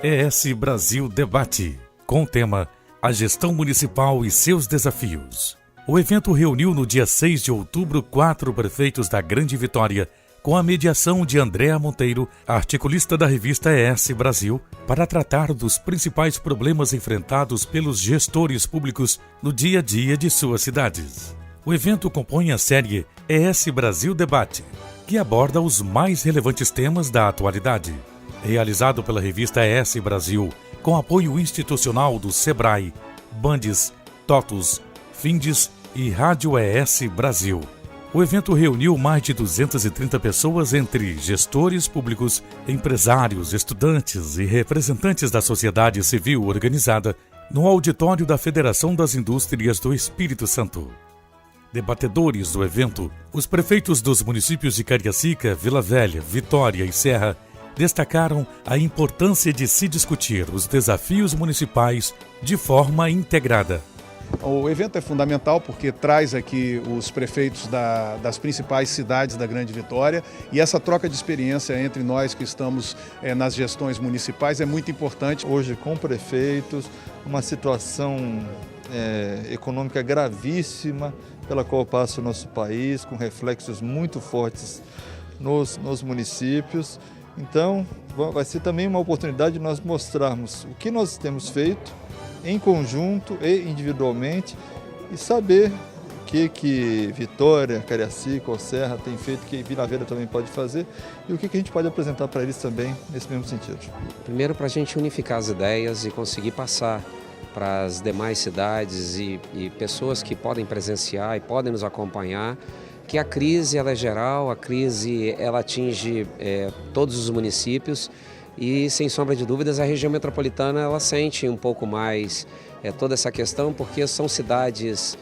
ES Brasil Debate, com o tema A Gestão Municipal e seus Desafios. O evento reuniu no dia 6 de outubro 4 prefeitos da Grande Vitória, com a mediação de Andréa Monteiro, articulista da revista ES Brasil, para tratar dos principais problemas enfrentados pelos gestores públicos no dia a dia de suas cidades. O evento compõe a série ES Brasil Debate, que aborda os mais relevantes temas da atualidade. Realizado pela revista ES Brasil, com apoio institucional do SEBRAE, Bandes, TOTUS, Findes e Rádio ES Brasil. O evento reuniu mais de 230 pessoas entre gestores públicos, empresários, estudantes e representantes da sociedade civil organizada no auditório da Federação das Indústrias do Espírito Santo. Debatedores do evento, os prefeitos dos municípios de Cariacica, Vila Velha, Vitória e Serra destacaram a importância de se discutir os desafios municipais de forma integrada. O evento é fundamental porque traz aqui os prefeitos das principais cidades da Grande Vitória, e essa troca de experiência entre nós que estamos nas gestões municipais é muito importante. Hoje, com prefeitos, uma situação econômica gravíssima pela qual passa o nosso país, com reflexos muito fortes nos municípios. Então, vai ser também uma oportunidade de nós mostrarmos o que nós temos feito em conjunto e individualmente e saber o que Vitória, Cariacica ou Serra tem feito, que Vila Velha também pode fazer e o que a gente pode apresentar para eles também nesse mesmo sentido. Primeiro, para a gente unificar as ideias e conseguir passar para as demais cidades e pessoas que podem presenciar e podem nos acompanhar, que a crise ela é geral, a crise ela atinge todos os municípios e, sem sombra de dúvidas, a região metropolitana ela sente um pouco mais toda essa questão, porque são cidades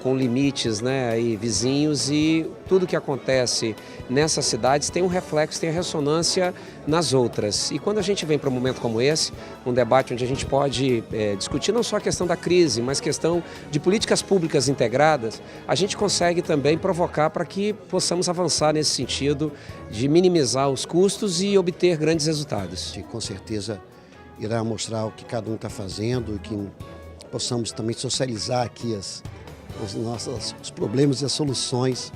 com limites, né, e vizinhos, e tudo que acontece nessas cidades tem um reflexo, tem a ressonância nas outras. E quando a gente vem para um momento como esse, um debate onde a gente pode discutir não só a questão da crise, mas questão de políticas públicas integradas, a gente consegue também provocar para que possamos avançar nesse sentido de minimizar os custos e obter grandes resultados. E com certeza irá mostrar o que cada um está fazendo e que possamos também socializar aqui os problemas e as soluções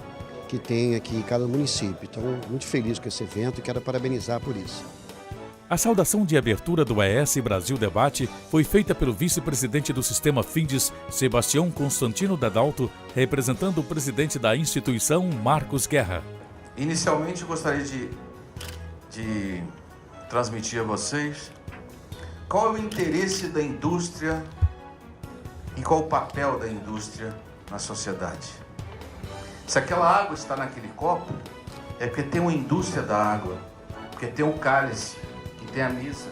que tem aqui em cada município. Então, muito feliz com esse evento e quero parabenizar por isso. A saudação de abertura do ES Brasil Debate foi feita pelo vice-presidente do Sistema Findes, Sebastião Constantino Dadalto, representando o presidente da instituição, Marcos Guerra. Inicialmente, eu gostaria de transmitir a vocês qual é o interesse da indústria e qual o papel da indústria na sociedade. Se aquela água está naquele copo, é porque tem uma indústria da água, porque tem o cálice, que tem a mesa,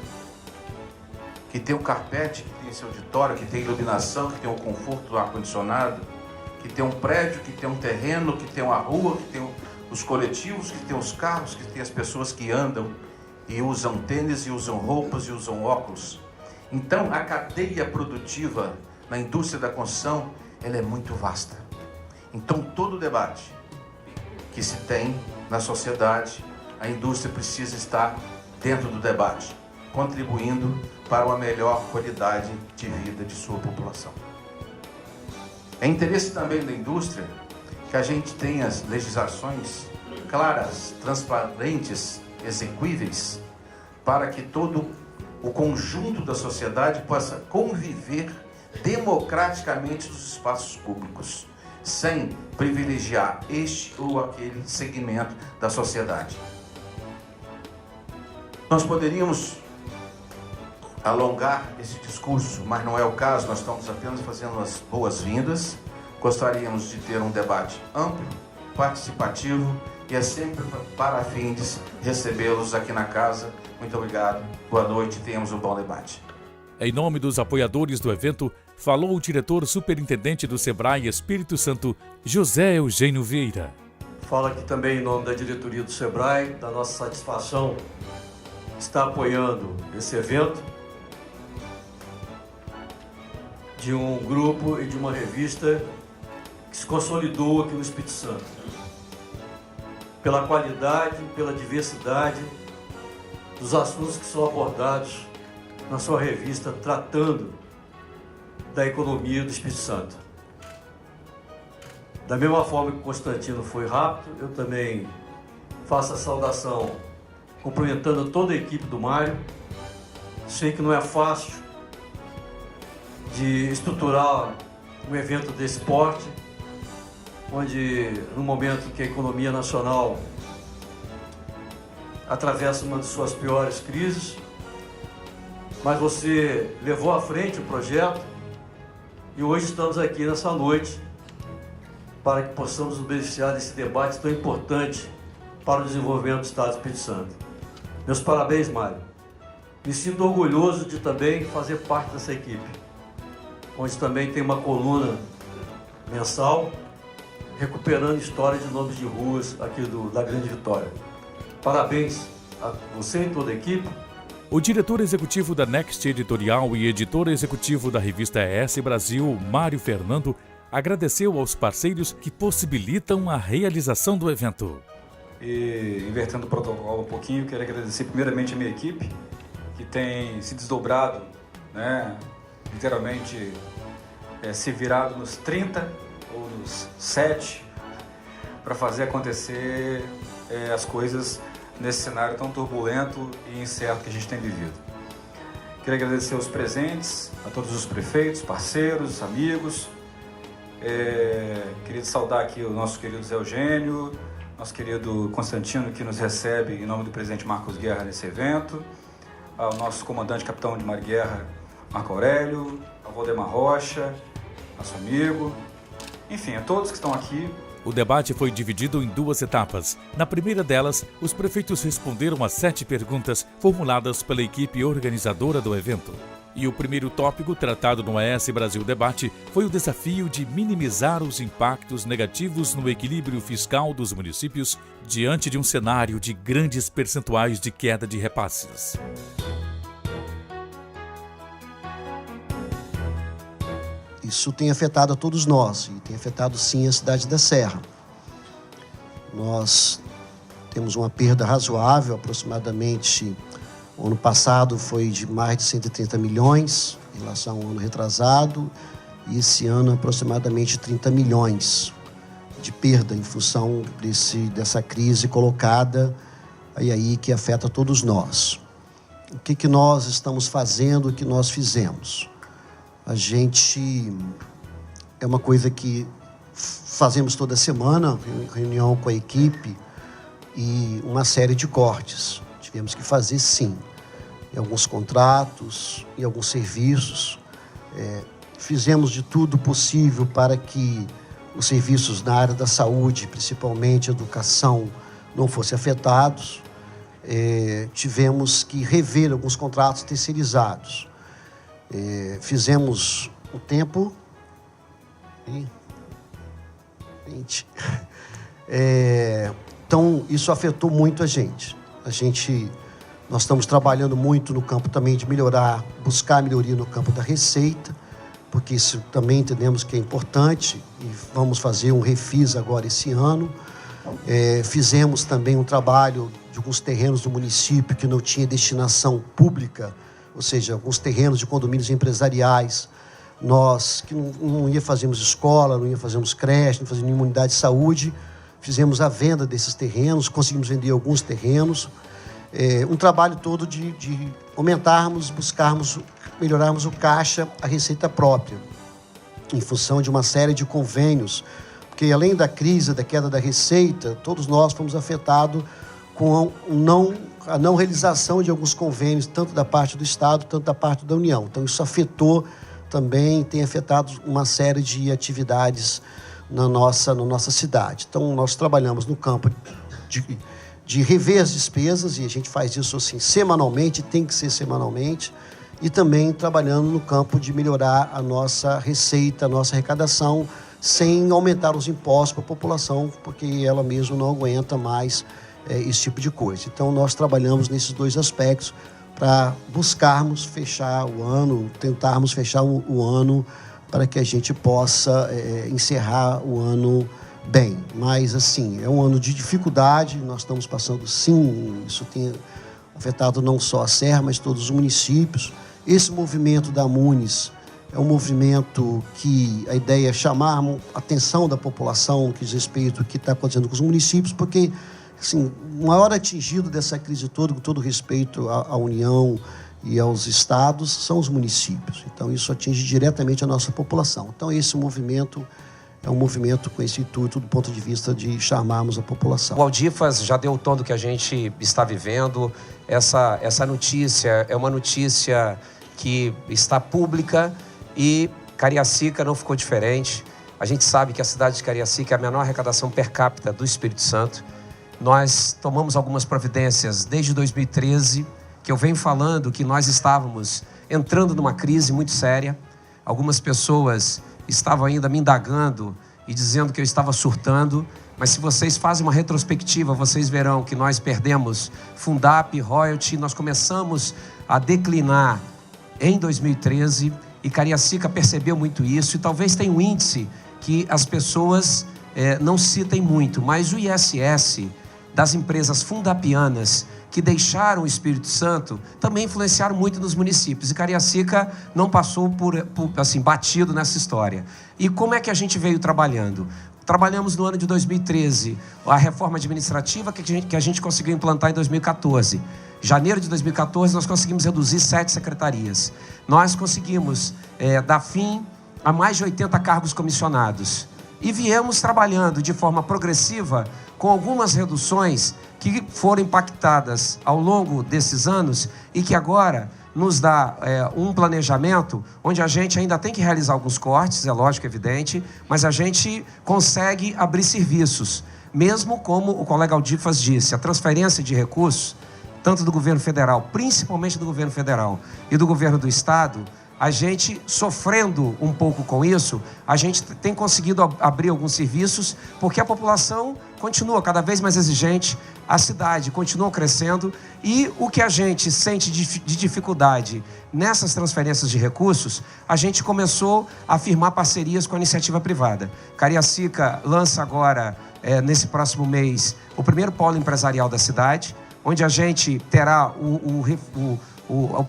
que tem o carpete, que tem esse auditório, que tem iluminação, que tem o conforto do ar-condicionado, que tem um prédio, que tem um terreno, que tem uma rua, que tem os coletivos, que tem os carros, que tem as pessoas que andam e usam tênis, e usam roupas, e usam óculos. Então, a cadeia produtiva na indústria da construção, ela é muito vasta. Então, todo debate que se tem na sociedade, a indústria precisa estar dentro do debate, contribuindo para uma melhor qualidade de vida de sua população. É interesse também da indústria que a gente tenha as legislações claras, transparentes, execuíveis, para que todo o conjunto da sociedade possa conviver democraticamente nos espaços públicos, sem privilegiar este ou aquele segmento da sociedade. Nós poderíamos alongar esse discurso, mas não é o caso, nós estamos apenas fazendo as boas-vindas. Gostaríamos de ter um debate amplo, participativo, e é sempre para fins de recebê-los aqui na casa. Muito obrigado, boa noite, tenhamos um bom debate. Em nome dos apoiadores do evento, falou o diretor superintendente do SEBRAE Espírito Santo, José Eugênio Vieira. Falo aqui também em nome da diretoria do SEBRAE, da nossa satisfação estar apoiando esse evento, de um grupo e de uma revista que se consolidou aqui no Espírito Santo. Pela qualidade, pela diversidade dos assuntos que são abordados na sua revista tratando da economia do Espírito Santo. Da mesma forma que o Constantino foi rápido, eu também faço a saudação cumprimentando toda a equipe do Mário. Sei que não é fácil de estruturar um evento desse porte, onde no momento em que a economia nacional atravessa uma de suas piores crises, mas você levou à frente o projeto e hoje estamos aqui nessa noite para que possamos nos beneficiar desse debate tão importante para o desenvolvimento do Estado do Espírito Santo. Meus parabéns, Mário. Me sinto orgulhoso de também fazer parte dessa equipe, onde também tem uma coluna mensal recuperando histórias de nomes de ruas aqui da Grande Vitória. Parabéns a você e toda a equipe. O diretor executivo da Next Editorial e editor executivo da revista ES Brasil, Mário Fernando, agradeceu aos parceiros que possibilitam a realização do evento. E, invertendo o protocolo um pouquinho, quero agradecer primeiramente a minha equipe, que tem se desdobrado, literalmente se virado nos 30 ou nos 7 para fazer acontecer as coisas nesse cenário tão turbulento e incerto que a gente tem vivido. Quero agradecer aos presentes, a todos os prefeitos, parceiros, amigos. Queria saudar aqui o nosso querido Zé Eugênio, nosso querido Constantino, que nos recebe em nome do presidente Marcos Guerra nesse evento, ao nosso comandante capitão de mar guerra, Marco Aurélio, ao Valdemar Rocha, nosso amigo, enfim, a todos que estão aqui. O debate foi dividido em 2 etapas. Na primeira delas, os prefeitos responderam a 7 perguntas formuladas pela equipe organizadora do evento. E o primeiro tópico tratado no ES Brasil Debate foi o desafio de minimizar os impactos negativos no equilíbrio fiscal dos municípios diante de um cenário de grandes percentuais de queda de repasses. Isso tem afetado a todos nós e tem afetado sim a cidade da Serra. Nós temos uma perda razoável, aproximadamente, o ano passado foi de mais de 130 milhões em relação ao ano retrasado e esse ano aproximadamente 30 milhões de perda em função dessa crise colocada aí que afeta todos nós. O que nós estamos fazendo, o que nós fizemos? A gente, é uma coisa que fazemos toda semana, reunião com a equipe e uma série de cortes. Tivemos que fazer sim, em alguns contratos, em alguns serviços. Fizemos de tudo possível para que os serviços na área da saúde, principalmente educação, não fossem afetados. Tivemos que rever alguns contratos terceirizados. Fizemos o tempo. Então, isso afetou muito a gente. Nós estamos trabalhando muito no campo também de melhorar, buscar melhoria no campo da receita, porque isso também entendemos que é importante e vamos fazer um refis agora esse ano. Fizemos também um trabalho de alguns terrenos do município que não tinha destinação pública, ou seja, alguns terrenos de condomínios empresariais. Nós, que não ia fazermos escola, não ia fazermos creche, não fazíamos nenhuma unidade de saúde, fizemos a venda desses terrenos, conseguimos vender alguns terrenos. Um trabalho todo de aumentarmos, buscarmos, melhorarmos o caixa, a receita própria, em função de uma série de convênios, porque além da crise, da queda da receita, todos nós fomos afetados com a não realização de alguns convênios, tanto da parte do Estado, tanto da parte da União. Então, isso afetou também, tem afetado uma série de atividades na nossa cidade. Então, nós trabalhamos no campo de rever as despesas, e a gente faz isso assim semanalmente, tem que ser semanalmente, e também trabalhando no campo de melhorar a nossa receita, a nossa arrecadação, sem aumentar os impostos para a população, porque ela mesma não aguenta mais esse tipo de coisa. Então, nós trabalhamos nesses 2 aspectos para buscarmos fechar o ano, tentarmos fechar o ano para que a gente possa encerrar o ano bem. Mas, assim, é um ano de dificuldade, nós estamos passando, sim, isso tem afetado não só a Serra, mas todos os municípios, Esse movimento da Munis é um movimento que a ideia é chamar a atenção da população que diz respeito ao que está acontecendo com os municípios, porque assim, o maior atingido dessa crise toda, com todo respeito à União e aos estados, são os municípios. Então, isso atinge diretamente a nossa população. Então, esse movimento é um movimento com esse intuito do ponto de vista de chamarmos a população. O Aldifas já deu o tom do que a gente está vivendo. Essa notícia é uma notícia que está pública e Cariacica não ficou diferente. A gente sabe que a cidade de Cariacica é a menor arrecadação per capita do Espírito Santo. Nós tomamos algumas providências desde 2013, que eu venho falando que nós estávamos entrando numa crise muito séria. Algumas pessoas estavam ainda me indagando e dizendo que eu estava surtando, mas se vocês fazem uma retrospectiva, vocês verão que nós perdemos Fundap, royalty, nós começamos a declinar em 2013 e Cariacica percebeu muito isso, e talvez tenha um índice que as pessoas não citem muito, mas o ISS das empresas fundapianas que deixaram o Espírito Santo também influenciaram muito nos municípios. E Cariacica não passou por assim, batido nessa história. E como é que a gente veio trabalhando? Trabalhamos no ano de 2013 a reforma administrativa que a gente conseguiu implantar em 2014. Janeiro de 2014 nós conseguimos reduzir 7 secretarias. Nós conseguimos dar fim a mais de 80 cargos comissionados. E viemos trabalhando de forma progressiva com algumas reduções que foram impactadas ao longo desses anos e que agora nos dá um planejamento onde a gente ainda tem que realizar alguns cortes, é lógico, evidente, mas a gente consegue abrir serviços. Mesmo como o colega Aldifas disse, a transferência de recursos, tanto do governo federal, principalmente do governo federal e do governo do estado, a gente, sofrendo um pouco com isso, a gente tem conseguido abrir alguns serviços, porque a população continua cada vez mais exigente, a cidade continua crescendo, e o que a gente sente de dificuldade nessas transferências de recursos, a gente começou a firmar parcerias com a iniciativa privada. Cariacica lança agora, nesse próximo mês, o primeiro polo empresarial da cidade, onde a gente terá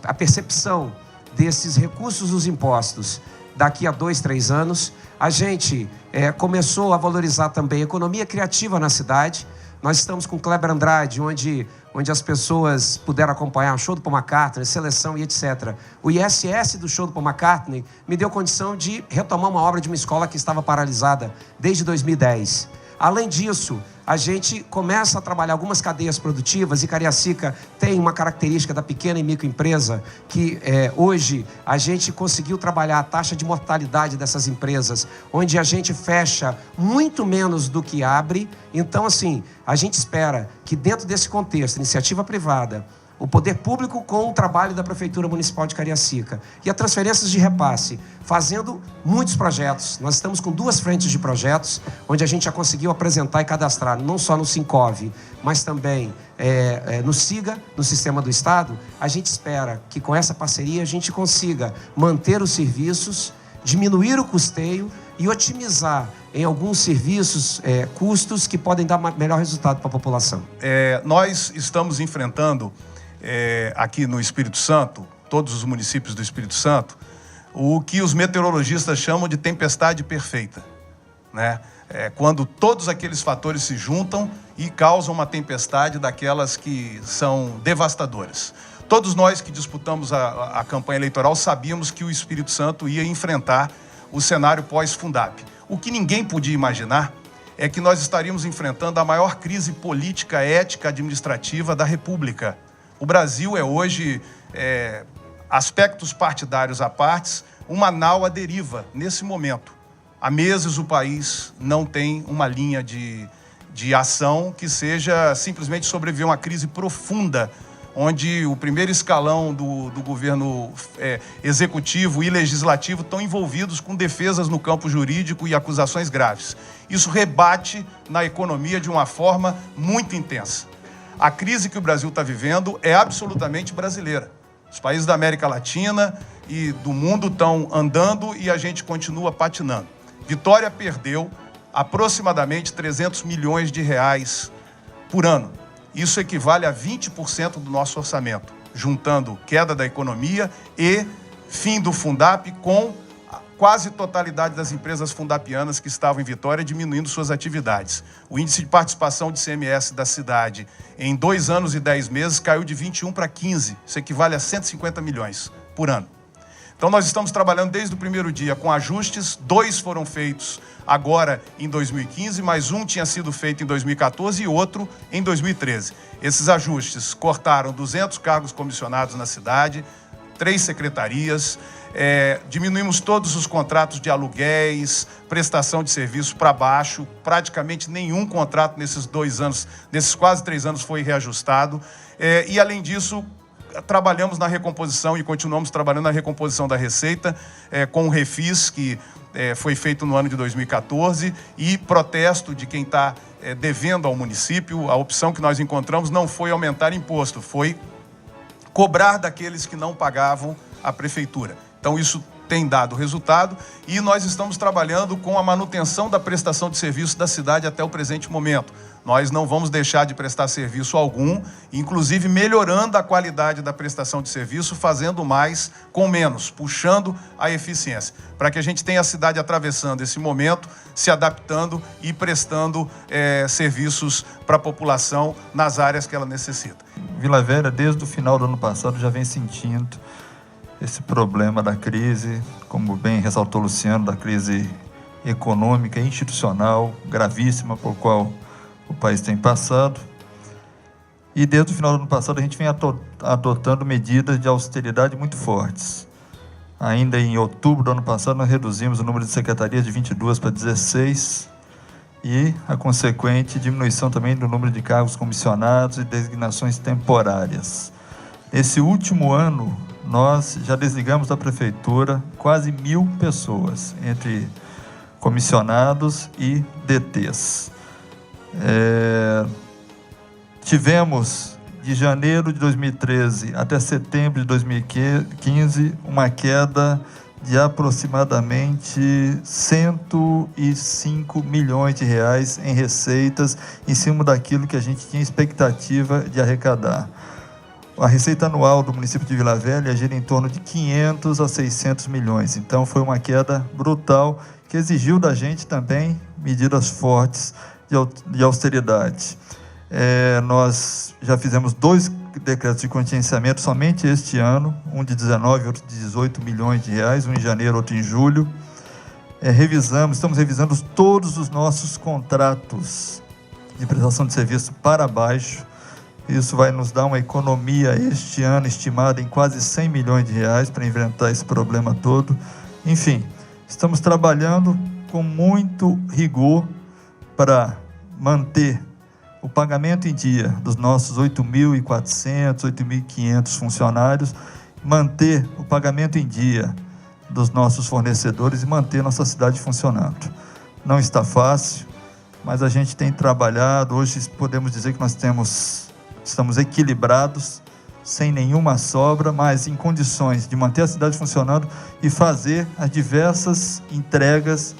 a percepção desses recursos dos impostos daqui a 2, 3 anos. A gente começou a valorizar também a economia criativa na cidade. Nós estamos com Kleber Andrade, onde as pessoas puderam acompanhar o show do Paul McCartney, seleção e etc. O ISS do show do Paul McCartney me deu condição de retomar uma obra de uma escola que estava paralisada desde 2010. Além disso, a gente começa a trabalhar algumas cadeias produtivas e Cariacica tem uma característica da pequena e microempresa que hoje a gente conseguiu trabalhar a taxa de mortalidade dessas empresas, onde a gente fecha muito menos do que abre. Então, assim, a gente espera que dentro desse contexto, iniciativa privada, o poder público com o trabalho da Prefeitura Municipal de Cariacica e as transferências de repasse, fazendo muitos projetos. Nós estamos com 2 frentes de projetos, onde a gente já conseguiu apresentar e cadastrar, não só no Sincov, mas também no SIGA, no Sistema do Estado. A gente espera que com essa parceria a gente consiga manter os serviços, diminuir o custeio e otimizar em alguns serviços custos que podem dar melhor resultado para a população. Nós estamos enfrentando aqui no Espírito Santo, todos os municípios do Espírito Santo, o que os meteorologistas chamam de tempestade perfeita, né? Quando todos aqueles fatores se juntam e causam uma tempestade daquelas que são devastadoras. Todos nós que disputamos a campanha eleitoral sabíamos que o Espírito Santo ia enfrentar o cenário pós-Fundap. O que ninguém podia imaginar é que nós estaríamos enfrentando a maior crise política, ética, administrativa da República. O Brasil é hoje, aspectos partidários à parte, uma nau à deriva nesse momento. Há meses o país não tem uma linha de ação que seja simplesmente sobreviver a uma crise profunda, onde o primeiro escalão do governo executivo e legislativo estão envolvidos com defesas no campo jurídico e acusações graves. Isso rebate na economia de uma forma muito intensa. A crise que o Brasil está vivendo é absolutamente brasileira. Os países da América Latina e do mundo estão andando e a gente continua patinando. Vitória perdeu aproximadamente 300 milhões de reais por ano. Isso equivale a 20% do nosso orçamento. juntando queda da economia e fim do Fundap com quase totalidade das empresas fundapianas que estavam em Vitória diminuindo suas atividades. O índice de participação de ICMS da cidade em 2 anos e 10 meses caiu de 21 para 15, isso equivale a 150 milhões por ano. Então nós estamos trabalhando desde o primeiro dia com ajustes, 2 foram feitos agora em 2015, mas um tinha sido feito em 2014 e outro em 2013. Esses ajustes cortaram 200 cargos comissionados na cidade, 3 secretarias, diminuímos todos os contratos de aluguéis, prestação de serviço para baixo, praticamente nenhum contrato nesses 2 anos, nesses quase 3 anos foi reajustado, e além disso, trabalhamos na recomposição e continuamos trabalhando na recomposição da receita com o refis que foi feito no ano de 2014 e protesto de quem está devendo ao município. A opção que nós encontramos não foi aumentar imposto, foi cobrar daqueles que não pagavam a prefeitura. Então isso tem dado resultado e nós estamos trabalhando com a manutenção da prestação de serviço da cidade até o presente momento. Nós não vamos deixar de prestar serviço algum, inclusive melhorando a qualidade da prestação de serviço, fazendo mais com menos, puxando a eficiência, para que a gente tenha a cidade atravessando esse momento, se adaptando e prestando serviços para a população nas áreas que ela necessita. Vila Velha, desde o final do ano passado, já vem sentindo esse problema da crise, como bem ressaltou o Luciano, da crise econômica e institucional gravíssima por qual o país tem passado. E desde o final do ano passado a gente vem adotando medidas de austeridade muito fortes. Ainda em outubro do ano passado nós reduzimos o número de secretarias de 22 para 16 e a consequente diminuição também do número de cargos comissionados e designações temporárias. Nesse último ano, nós já desligamos da prefeitura quase 1.000 pessoas, entre comissionados e DTs. Tivemos, de janeiro de 2013 até setembro de 2015, uma queda de aproximadamente 105 milhões de reais em receitas, em cima daquilo que a gente tinha expectativa de arrecadar. A receita anual do município de Vila Velha gira em torno de 500 a 600 milhões. Então, foi uma queda brutal que exigiu da gente também medidas fortes de austeridade. Nós já fizemos 2 decretos de contingenciamento somente este ano, um de 19 e outro de 18 milhões de reais, um em janeiro, outro em julho. Estamos revisando todos os nossos contratos de prestação de serviço para baixo. Isso vai nos dar uma economia este ano estimada em quase 100 milhões de reais para enfrentar esse problema todo. Enfim, estamos trabalhando com muito rigor para manter o pagamento em dia dos nossos 8.400, 8.500 funcionários, manter o pagamento em dia dos nossos fornecedores e manter nossa cidade funcionando. Não está fácil, mas a gente tem trabalhado. Hoje podemos dizer que nós estamos equilibrados, sem nenhuma sobra, mas em condições de manter a cidade funcionando e fazer as diversas entregas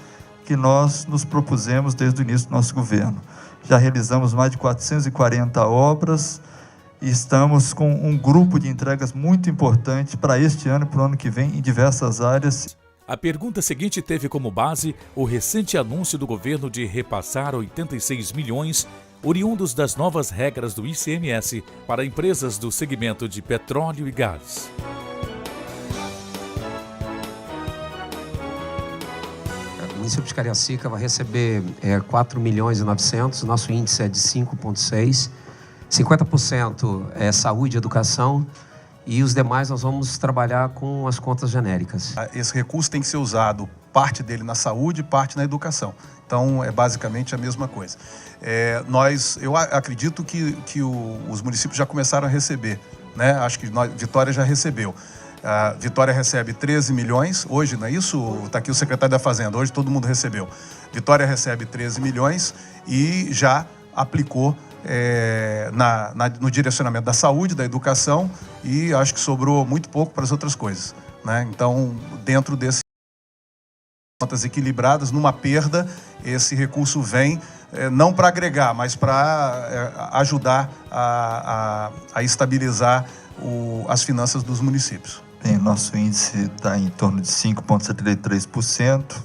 que nós nos propusemos desde o início do nosso governo. Já realizamos mais de 440 obras e estamos com um grupo de entregas muito importante para este ano e para o ano que vem em diversas áreas. A pergunta seguinte teve como base o recente anúncio do governo de repassar 86 milhões oriundos das novas regras do ICMS para empresas do segmento de petróleo e gás. O município de Cariacica vai receber 4 milhões e 900, nosso índice é de 5,6, 50% é saúde e educação e os demais nós vamos trabalhar com as contas genéricas. Esse recurso tem que ser usado, parte dele na saúde e parte na educação. Então, é basicamente a mesma coisa. Eu acredito que os municípios já começaram a receber, né? Acho que Vitória já recebeu. Vitória recebe 13 milhões, hoje, não é isso? Está aqui o secretário da Fazenda, hoje todo mundo recebeu. Vitória recebe 13 milhões e já aplicou no direcionamento da saúde, da educação, e acho que sobrou muito pouco para as outras coisas, né? Então, dentro desse contas equilibradas, numa perda, esse recurso vem não para agregar, mas para ajudar a estabilizar as finanças dos municípios. Bem, nosso índice está em torno de 5,73%,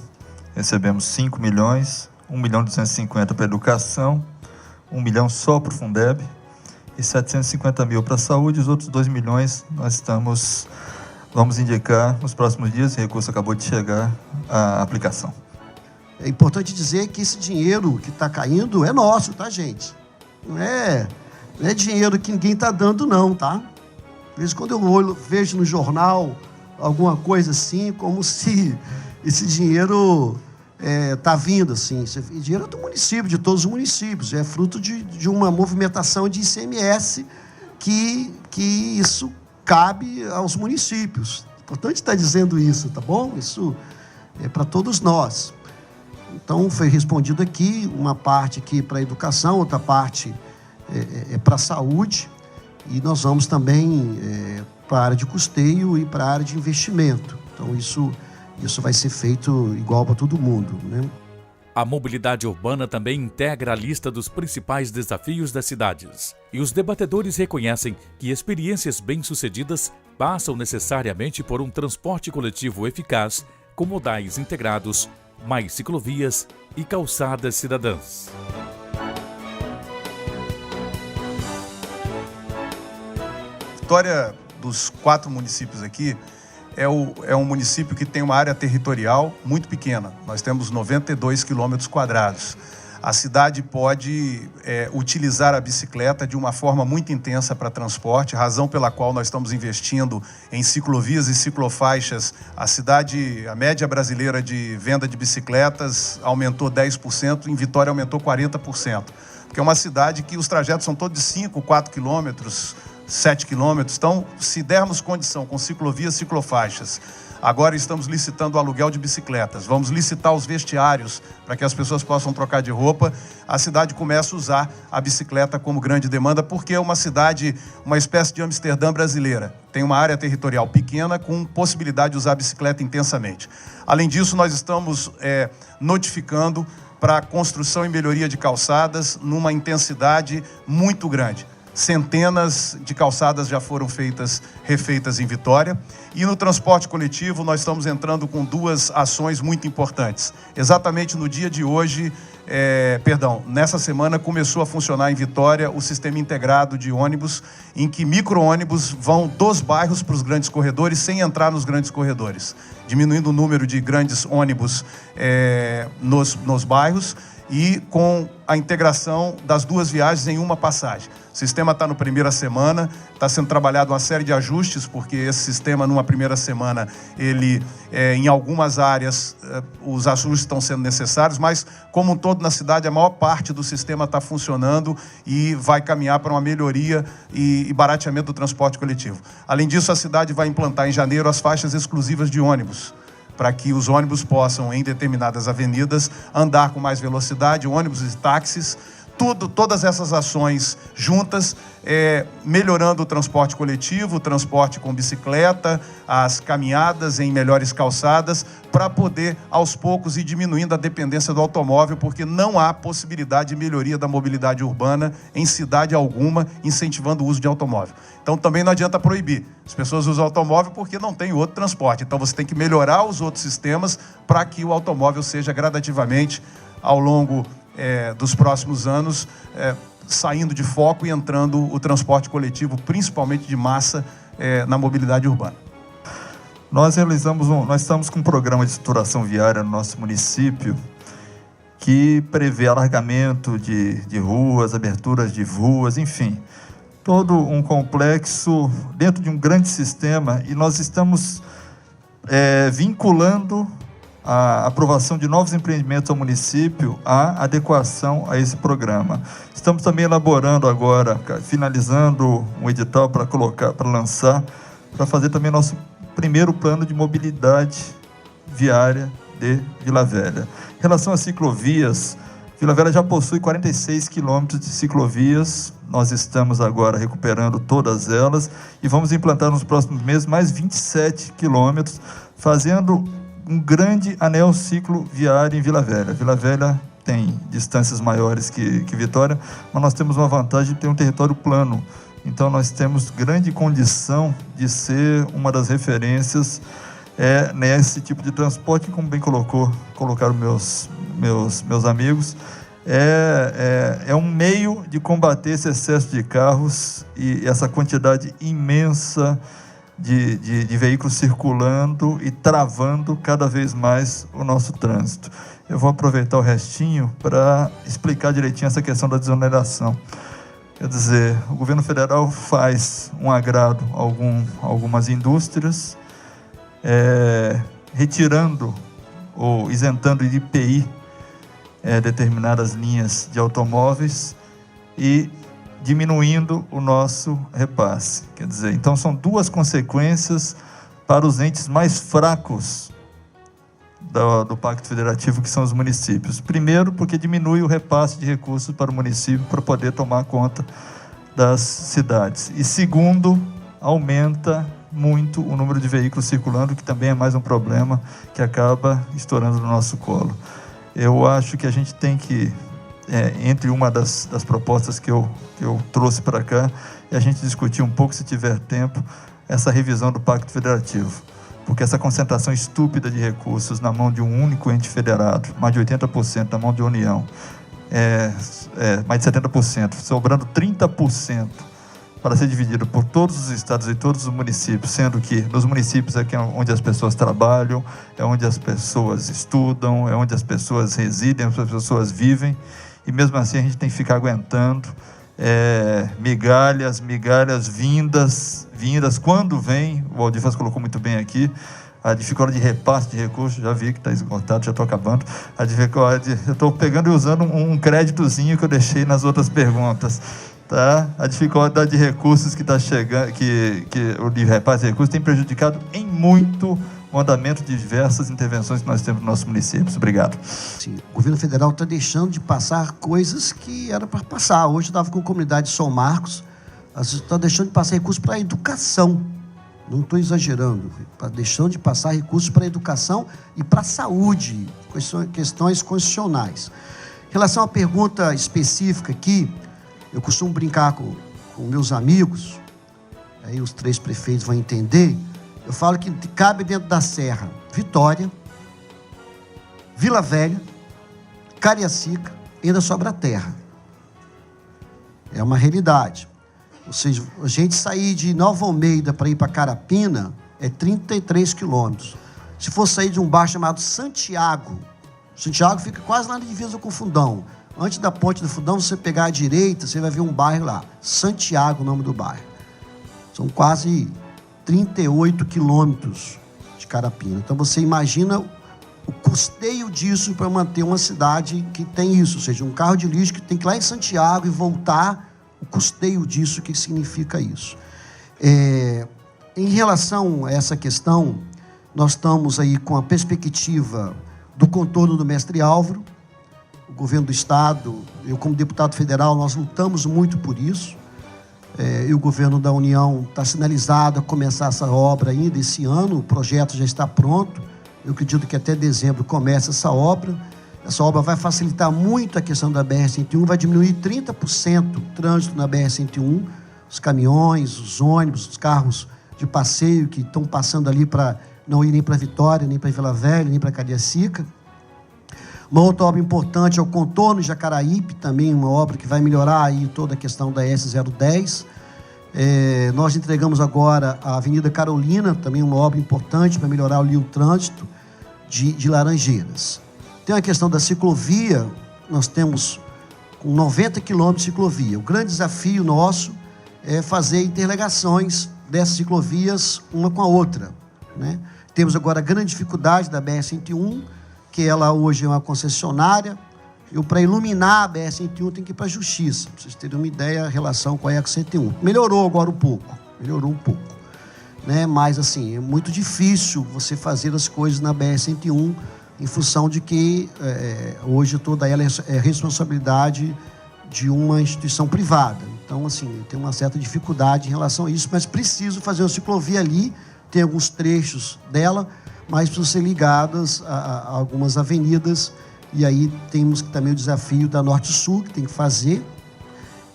recebemos 5 milhões, 1.250.000 para a educação, 1 milhão só para o Fundeb e 750.000 para a saúde. Os outros 2 milhões nós vamos indicar nos próximos dias, o recurso acabou de chegar à aplicação. É importante dizer que esse dinheiro que está caindo é nosso, tá, gente? Não é dinheiro que ninguém está dando, não, tá? Às vezes, quando eu vejo no jornal alguma coisa assim, como se esse dinheiro está vindo, assim. Esse dinheiro é do município, de todos os municípios. É fruto de uma movimentação de ICMS que isso cabe aos municípios. É importante estar dizendo isso, tá bom? Isso é para todos nós. Então, foi respondido aqui, uma parte aqui para a educação, outra parte para a saúde, e nós vamos também para a área de custeio e para a área de investimento. Então, isso vai ser feito igual para todo mundo, né? A mobilidade urbana também integra a lista dos principais desafios das cidades. E os debatedores reconhecem que experiências bem-sucedidas passam necessariamente por um transporte coletivo eficaz, com modais integrados, mais ciclovias e calçadas cidadãs. Vitória, dos 4 municípios aqui, é um município que tem uma área territorial muito pequena. Nós temos 92 quilômetros quadrados. A cidade pode utilizar a bicicleta de uma forma muito intensa para transporte, razão pela qual nós estamos investindo em ciclovias e ciclofaixas. A média brasileira de venda de bicicletas aumentou 10%, em Vitória aumentou 40%. Porque é uma cidade que os trajetos são todos de 5, 4 quilômetros, 7 quilômetros. Então, se dermos condição com ciclovias, ciclofaixas, agora estamos licitando o aluguel de bicicletas, vamos licitar os vestiários para que as pessoas possam trocar de roupa, a cidade começa a usar a bicicleta como grande demanda, porque é uma cidade, uma espécie de Amsterdã brasileira. Tem uma área territorial pequena com possibilidade de usar a bicicleta intensamente. Além disso, nós estamos notificando para a construção e melhoria de calçadas numa intensidade muito grande. Centenas de calçadas já foram refeitas em Vitória. E no transporte coletivo nós estamos entrando com 2 ações muito importantes. Exatamente no dia de hoje, nessa semana começou a funcionar em Vitória o sistema integrado de ônibus, em que micro-ônibus vão dos bairros para os grandes corredores sem entrar nos grandes corredores, diminuindo o número de grandes ônibus nos bairros e com a integração das 2 viagens em uma passagem. O sistema está na primeira semana, está sendo trabalhado uma série de ajustes, porque esse sistema, numa primeira semana, ele, em algumas áreas, os ajustes estão sendo necessários, mas, como um todo na cidade, a maior parte do sistema está funcionando e vai caminhar para uma melhoria e barateamento do transporte coletivo. Além disso, a cidade vai implantar em janeiro as faixas exclusivas de ônibus, para que os ônibus possam, em determinadas avenidas, andar com mais velocidade, ônibus e táxis, todas essas ações juntas, melhorando o transporte coletivo, o transporte com bicicleta, as caminhadas em melhores calçadas, para poder, aos poucos, ir diminuindo a dependência do automóvel, porque não há possibilidade de melhoria da mobilidade urbana em cidade alguma, incentivando o uso de automóvel. Então, também não adianta proibir. As pessoas usam automóvel porque não tem outro transporte. Então, você tem que melhorar os outros sistemas para que o automóvel seja gradativamente, ao longo dos próximos anos, saindo de foco e entrando o transporte coletivo, principalmente de massa, na mobilidade urbana. Nós estamos com um programa de estruturação viária no nosso município que prevê alargamento de ruas, aberturas de ruas, enfim, todo um complexo dentro de um grande sistema, e nós estamos vinculando a aprovação de novos empreendimentos ao município, a adequação a esse programa. Estamos também elaborando agora, finalizando um edital para lançar, para fazer também nosso primeiro plano de mobilidade viária de Vila Velha. Em relação às ciclovias, Vila Velha já possui 46 quilômetros de ciclovias, nós estamos agora recuperando todas elas e vamos implantar nos próximos meses mais 27 quilômetros, fazendo um grande anel ciclo viário em Vila Velha. Vila Velha tem distâncias maiores que Vitória, mas nós temos uma vantagem de ter um território plano. Então nós temos grande condição de ser uma das referências nesse tipo de transporte, como bem colocaram meus amigos. É um meio de combater esse excesso de carros e essa quantidade imensa de veículos circulando e travando cada vez mais o nosso trânsito. Eu vou aproveitar o restinho para explicar direitinho essa questão da desoneração. Quer dizer, o governo federal faz um agrado a algumas indústrias, retirando ou isentando de IPI determinadas linhas de automóveis e diminuindo o nosso repasse. Quer dizer, então são duas consequências para os entes mais fracos do Pacto Federativo, que são os municípios. Primeiro, porque diminui o repasse de recursos para o município para poder tomar conta das cidades. E segundo, aumenta muito o número de veículos circulando, que também é mais um problema que acaba estourando no nosso colo. Eu acho que a gente tem que, entre uma das propostas que eu trouxe para cá, é a gente discutir um pouco, se tiver tempo, essa revisão do Pacto Federativo. Porque essa concentração estúpida de recursos na mão de um único ente federado, mais de 80% na mão da União, mais de 70%, sobrando 30% para ser dividido por todos os estados e todos os municípios, sendo que nos municípios é onde as pessoas trabalham, é onde as pessoas estudam, é onde as pessoas residem, onde as pessoas vivem, e mesmo assim a gente tem que ficar aguentando migalhas vindas, quando vem, o Aldifas colocou muito bem aqui, a dificuldade de repasse de recursos, já vi que está esgotado, já estou acabando, eu estou pegando e usando um créditozinho que eu deixei nas outras perguntas, tá? A dificuldade de recursos que está chegando, que o de repasse de recursos tem prejudicado em muito o andamento de diversas intervenções que nós temos nos nossos municípios. Obrigado. Sim, o governo federal está deixando de passar coisas que era para passar. Hoje eu estava com a comunidade de São Marcos, está deixando de passar recursos para a educação. Não estou exagerando, está deixando de passar recursos para a educação e para a saúde, questões constitucionais. Em relação à pergunta específica aqui, eu costumo brincar com meus amigos, aí os 3 prefeitos vão entender. Eu falo que cabe dentro da Serra Vitória, Vila Velha, Cariacica, e ainda sobra terra. É uma realidade. Ou seja, a gente sair de Nova Almeida para ir para Carapina é 33 quilômetros. Se for sair de um bairro chamado Santiago fica quase lá na divisa com o Fundão. Antes da ponte do Fundão, você pegar à direita, você vai ver um bairro lá. Santiago, o nome do bairro. São quase 38 quilômetros de Carapina. Então, você imagina o custeio disso para manter uma cidade que tem isso. Ou seja, um carro de lixo que tem que ir lá em Santiago e voltar, o custeio disso, o que significa isso. Em relação a essa questão, nós estamos aí com a perspectiva do contorno do Mestre Álvaro. O governo do Estado, eu como deputado federal, nós lutamos muito por isso. E o governo da União está sinalizado a começar essa obra ainda esse ano, o projeto já está pronto. Eu acredito que até dezembro começa essa obra. Essa obra vai facilitar muito a questão da BR-101, vai diminuir 30% o trânsito na BR-101, os caminhões, os ônibus, os carros de passeio que estão passando ali para não ir nem para Vitória, nem para Vila Velha, nem para Cariacica. Uma outra obra importante é o contorno de Jacaraípe, também uma obra que vai melhorar aí toda a questão da S010. Nós entregamos agora a Avenida Carolina, também uma obra importante para melhorar ali o trânsito de Laranjeiras. Tem a questão da ciclovia, nós temos 90 quilômetros de ciclovia. O grande desafio nosso é fazer interligações dessas ciclovias uma com a outra, né? Temos agora a grande dificuldade da BR-101, que ela hoje é uma concessionária. Eu, para iluminar a BR-101, tem que ir para a Justiça, para vocês terem uma ideia, a relação com a ECO-101. Melhorou agora um pouco, né? Mas, assim, é muito difícil você fazer as coisas na BR-101, em função de que hoje toda ela é responsabilidade de uma instituição privada. Então, assim, tem uma certa dificuldade em relação a isso, mas preciso fazer uma ciclovia ali, tem alguns trechos dela, mas precisam ser ligadas a algumas avenidas, e aí temos também o desafio da Norte-Sul, que tem que fazer,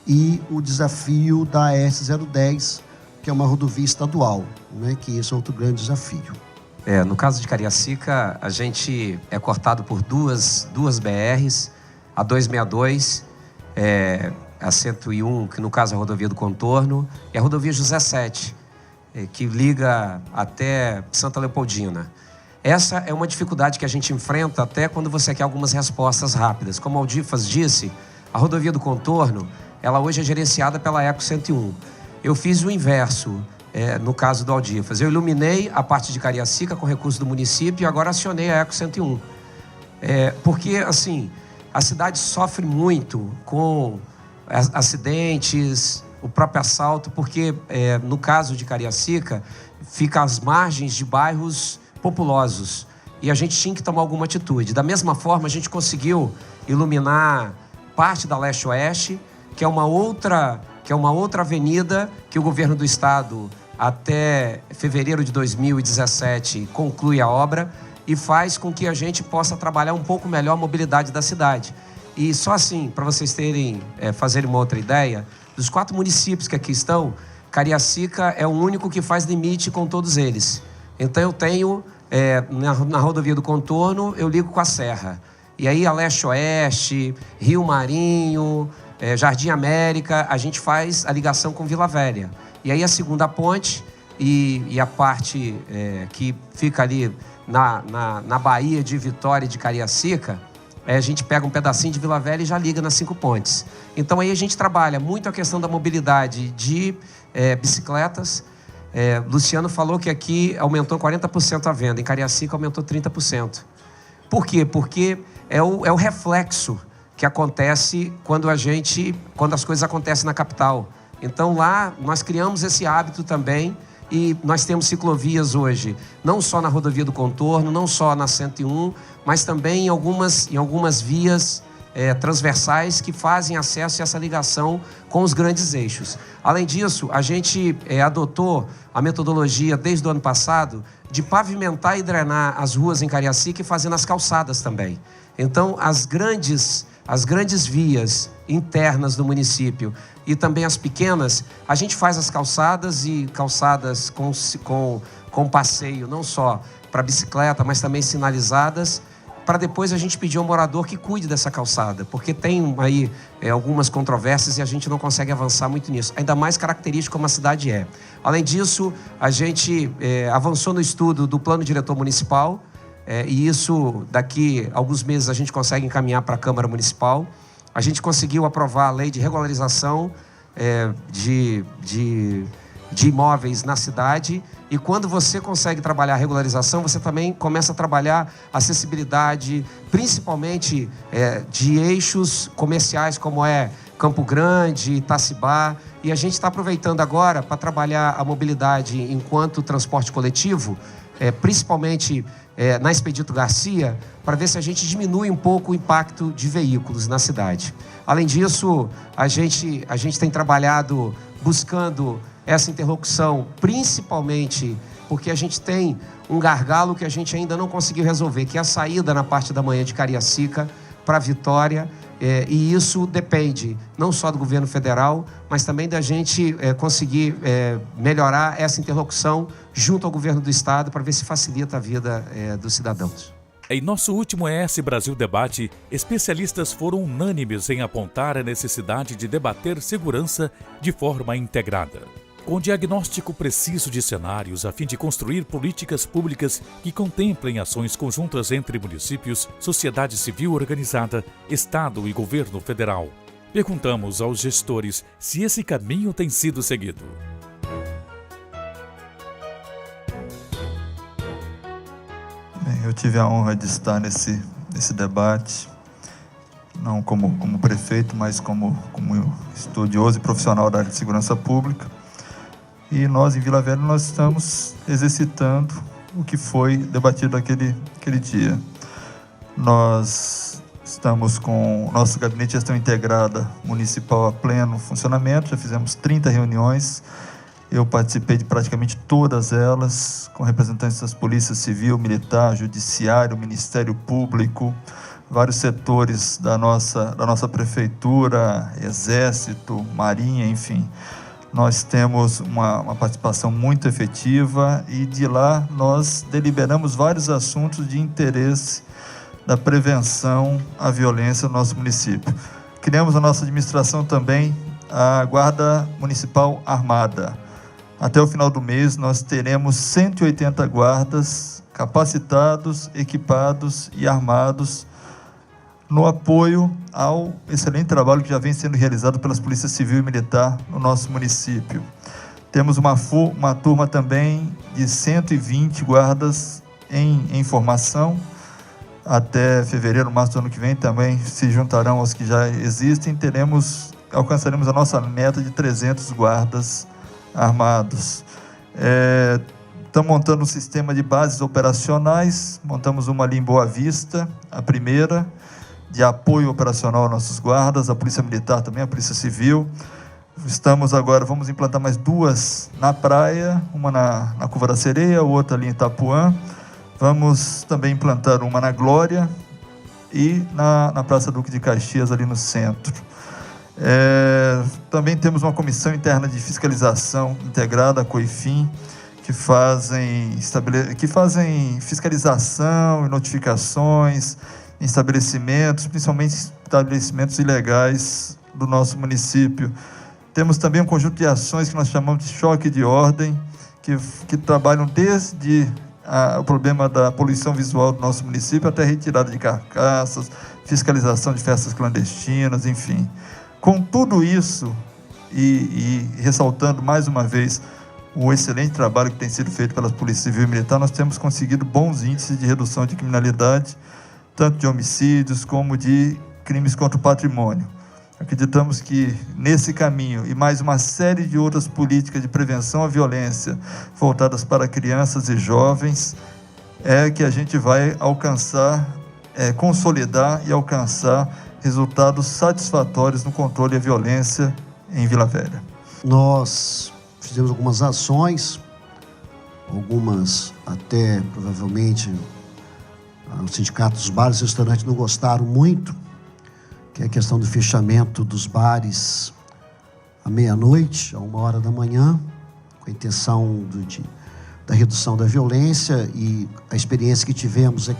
e o desafio da S010, que é uma rodovia estadual, né, que esse é outro grande desafio. No caso de Cariacica, a gente é cortado por duas BRs, a 262, a 101, que no caso é a rodovia do contorno, e a rodovia José Sete, que liga até Santa Leopoldina. Essa é uma dificuldade que a gente enfrenta até quando você quer algumas respostas rápidas. Como o Aldifas disse, a rodovia do contorno, ela hoje é gerenciada pela Eco 101. Eu fiz o inverso, no caso do Aldifas. Eu iluminei a parte de Cariacica com recurso do município e agora acionei a Eco 101. Porque, assim, a cidade sofre muito com acidentes, o próprio assalto, porque no caso de Cariacica, fica às margens de bairros populosos e a gente tinha que tomar alguma atitude. Da mesma forma, a gente conseguiu iluminar parte da Leste-Oeste, que é uma outra avenida que o governo do estado, até fevereiro de 2017, conclui a obra e faz com que a gente possa trabalhar um pouco melhor a mobilidade da cidade. E só assim, para vocês fazerem uma outra ideia, dos 4 municípios que aqui estão, Cariacica é o único que faz limite com todos eles. Então eu tenho, na rodovia do contorno, eu ligo com a Serra. E aí a Leste-Oeste, Rio Marinho, Jardim América, a gente faz a ligação com Vila Velha. E aí a segunda ponte e a parte que fica ali na Baía de Vitória e de Cariacica, a gente pega um pedacinho de Vila Velha e já liga nas 5 pontes. Então aí a gente trabalha muito a questão da mobilidade de bicicletas. Luciano falou que aqui aumentou 40% a venda, em Cariacica aumentou 30%. Por quê? Porque é o reflexo que acontece quando as coisas acontecem na capital. Então lá nós criamos esse hábito também e nós temos ciclovias hoje, não só na rodovia do contorno, não só na 101, mas também em algumas vias transversais que fazem acesso a essa ligação com os grandes eixos. Além disso, a gente adotou a metodologia desde o ano passado de pavimentar e drenar as ruas em Cariacica e fazendo as calçadas também. Então, as grandes vias internas do município e também as pequenas, a gente faz as calçadas e calçadas com passeio, não só para bicicleta, mas também sinalizadas, para depois a gente pedir ao morador que cuide dessa calçada, porque tem aí algumas controvérsias e a gente não consegue avançar muito nisso, ainda mais característico como a cidade é. Além disso, a gente avançou no estudo do plano diretor municipal, e isso daqui a alguns meses a gente consegue encaminhar para a Câmara Municipal. A gente conseguiu aprovar a lei de regularização de imóveis na cidade, e quando você consegue trabalhar a regularização, você também começa a trabalhar acessibilidade, principalmente de eixos comerciais como Campo Grande, Itacibá, e a gente está aproveitando agora para trabalhar a mobilidade enquanto transporte coletivo, principalmente na Expedito Garcia, para ver se a gente diminui um pouco o impacto de veículos na cidade. Além disso, a gente tem trabalhado buscando essa interlocução, principalmente porque a gente tem um gargalo que a gente ainda não conseguiu resolver, que é a saída na parte da manhã de Cariacica para Vitória, e isso depende não só do governo federal, mas também da gente conseguir melhorar essa interlocução junto ao governo do estado para ver se facilita a vida dos cidadãos. Em nosso último ES Brasil Debate, especialistas foram unânimes em apontar a necessidade de debater segurança de forma integrada, com diagnóstico preciso de cenários a fim de construir políticas públicas que contemplem ações conjuntas entre municípios, sociedade civil organizada, Estado e governo federal. Perguntamos aos gestores se esse caminho tem sido seguido. Eu tive a honra de estar nesse debate, não como prefeito, mas como estudioso e profissional da área de segurança pública. E nós, em Vila Velha, nós estamos exercitando o que foi debatido aquele dia. Nós estamos com o nosso gabinete de gestão integrada municipal a pleno funcionamento, já fizemos 30 reuniões. Eu participei de praticamente todas elas, com representantes das polícias civil, militar, judiciário, Ministério Público, vários setores da nossa prefeitura, Exército, Marinha, enfim. Nós temos uma participação muito efetiva e de lá nós deliberamos vários assuntos de interesse da prevenção à violência no nosso município. Criamos na nossa administração também a Guarda Municipal Armada. Até o final do mês nós teremos 180 guardas capacitados, equipados e armados no apoio ao excelente trabalho que já vem sendo realizado pelas polícias civil e militar no nosso município. Temos uma turma também de 120 guardas em formação. Até fevereiro, março do ano que vem também se juntarão aos que já existem. Alcançaremos a nossa meta de 300 guardas armados. Estamos montando um sistema de bases operacionais. Montamos uma ali em Boa Vista, a primeira, de apoio operacional aos nossos guardas, a Polícia Militar também, a Polícia Civil. Vamos implantar mais 2 na praia, uma na Curva da Sereia, outra ali em Itapuã. Vamos também implantar uma na Glória e na Praça Duque de Caxias, ali no centro. Também temos uma comissão interna de fiscalização integrada, a COIFIM, que fazem fiscalização e notificações em estabelecimentos, principalmente estabelecimentos ilegais do nosso município. Temos também um conjunto de ações que nós chamamos de choque de ordem, que trabalham desde o problema da poluição visual do nosso município até retirada de carcaças, fiscalização de festas clandestinas, enfim. Com tudo isso, e ressaltando mais uma vez o excelente trabalho que tem sido feito pela Polícia Civil e Militar, nós temos conseguido bons índices de redução de criminalidade, tanto de homicídios como de crimes contra o patrimônio. Acreditamos que nesse caminho e mais uma série de outras políticas de prevenção à violência voltadas para crianças e jovens que a gente vai alcançar, consolidar e alcançar resultados satisfatórios no controle à violência em Vila Velha. Nós fizemos algumas ações, algumas até provavelmente os sindicatos dos bares e restaurantes não gostaram muito, que é a questão do fechamento dos bares à meia-noite, a 1h da manhã, com a intenção da redução da violência, e a experiência que tivemos é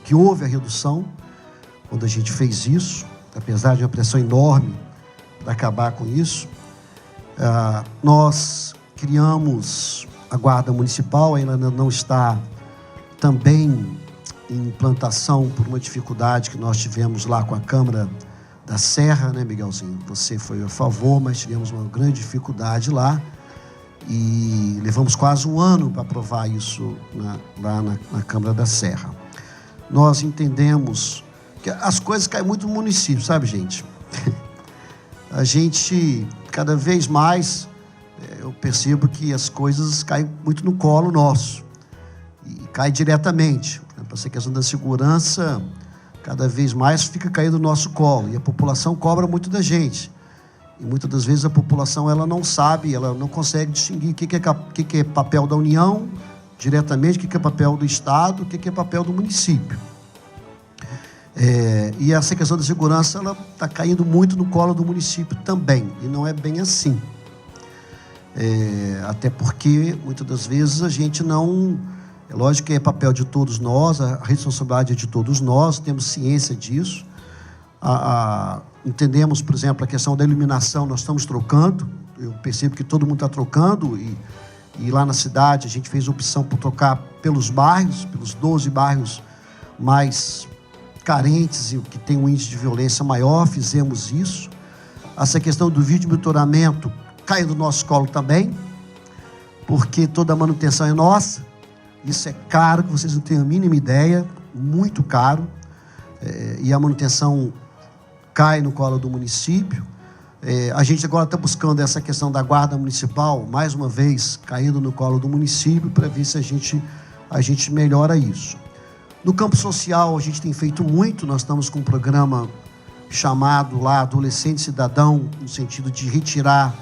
que houve a redução quando a gente fez isso, apesar de uma pressão enorme para acabar com isso. Nós criamos a Guarda Municipal, ela ainda não está também em implantação por uma dificuldade que nós tivemos lá com a Câmara da Serra, né, Miguelzinho? Você foi a favor, mas tivemos uma grande dificuldade lá e levamos quase 1 ano para aprovar isso lá na Câmara da Serra. Nós entendemos que as coisas caem muito no município, sabe, gente? A gente, cada vez mais, eu percebo que as coisas caem muito no colo nosso e caem diretamente. Essa questão da segurança, cada vez mais fica caindo no nosso colo, e a população cobra muito da gente. E muitas das vezes a população ela não sabe, ela não consegue distinguir o que é papel da União, diretamente, o que é papel do Estado, o que é papel do município. E essa questão da segurança, ela está caindo muito no colo do município também, e não é bem assim. Até porque, muitas das vezes, a gente não... É lógico que é papel de todos nós, a responsabilidade é de todos nós, temos ciência disso. Entendemos, por exemplo, a questão da iluminação, nós estamos trocando, eu percebo que todo mundo está trocando, e lá na cidade a gente fez a opção por trocar pelos bairros, pelos 12 bairros mais carentes e que tem um índice de violência maior, fizemos isso. Essa questão do vídeo monitoramento cai do nosso colo também, porque toda a manutenção é nossa. Isso é caro, que vocês não têm a mínima ideia, muito caro, e a manutenção cai no colo do município. A gente agora está buscando essa questão da Guarda Municipal, mais uma vez, caindo no colo do município, para ver se a gente melhora isso. No campo social, a gente tem feito muito, nós estamos com um programa chamado lá Adolescente Cidadão, no sentido de retirar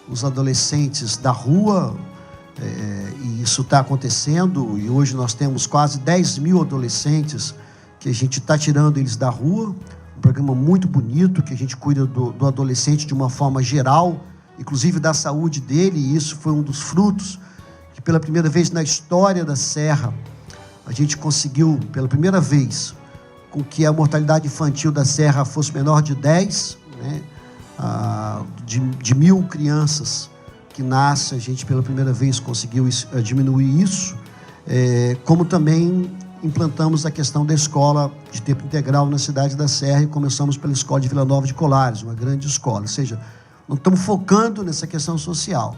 os adolescentes da rua, e isso está acontecendo, e hoje nós temos quase 10 mil adolescentes que a gente está tirando eles da rua, um programa muito bonito, que a gente cuida do adolescente de uma forma geral, inclusive da saúde dele, e isso foi um dos frutos, que pela primeira vez na história da Serra, a gente conseguiu, pela primeira vez, com que a mortalidade infantil da Serra fosse menor de 10, né? De 1.000 crianças que nascem, a gente pela primeira vez conseguiu diminuir isso, como também implantamos a questão da escola de tempo integral na cidade da Serra e começamos pela escola de Vila Nova de Colares, uma grande escola, ou seja, não estamos focando nessa questão social.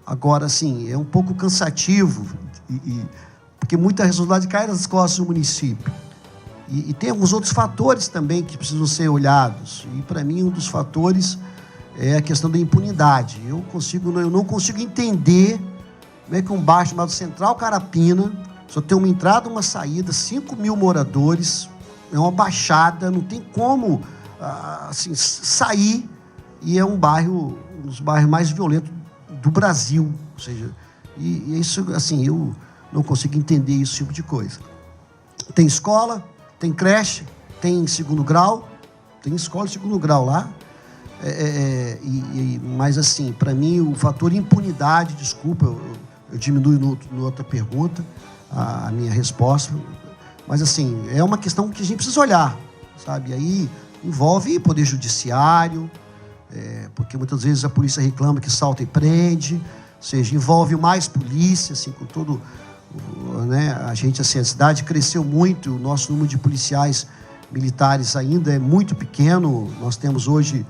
Agora, sim, é um pouco cansativo, porque muita responsabilidade cai nas costas do município. E tem alguns outros fatores também que precisam ser olhados. E, para mim, um dos fatores é a questão da impunidade. Eu não consigo entender como é que um bairro chamado Central Carapina só tem uma entrada e uma saída, 5.000 moradores, é uma baixada, não tem como assim, sair, e é um dos bairros mais violentos do Brasil. Ou seja, e isso, assim, eu não consigo entender esse tipo de coisa. Tem escola, tem creche, tem segundo grau, tem escola de segundo grau lá, mas, assim, para mim, o fator impunidade, desculpa, eu diminuo na outra pergunta a minha resposta, mas, assim, é uma questão que a gente precisa olhar, sabe? Aí envolve poder judiciário, porque muitas vezes a polícia reclama que salta e prende, ou seja, envolve mais polícia, assim, com todo, né? A gente, assim, a cidade cresceu muito, o nosso número de policiais militares ainda é muito pequeno, nós temos hoje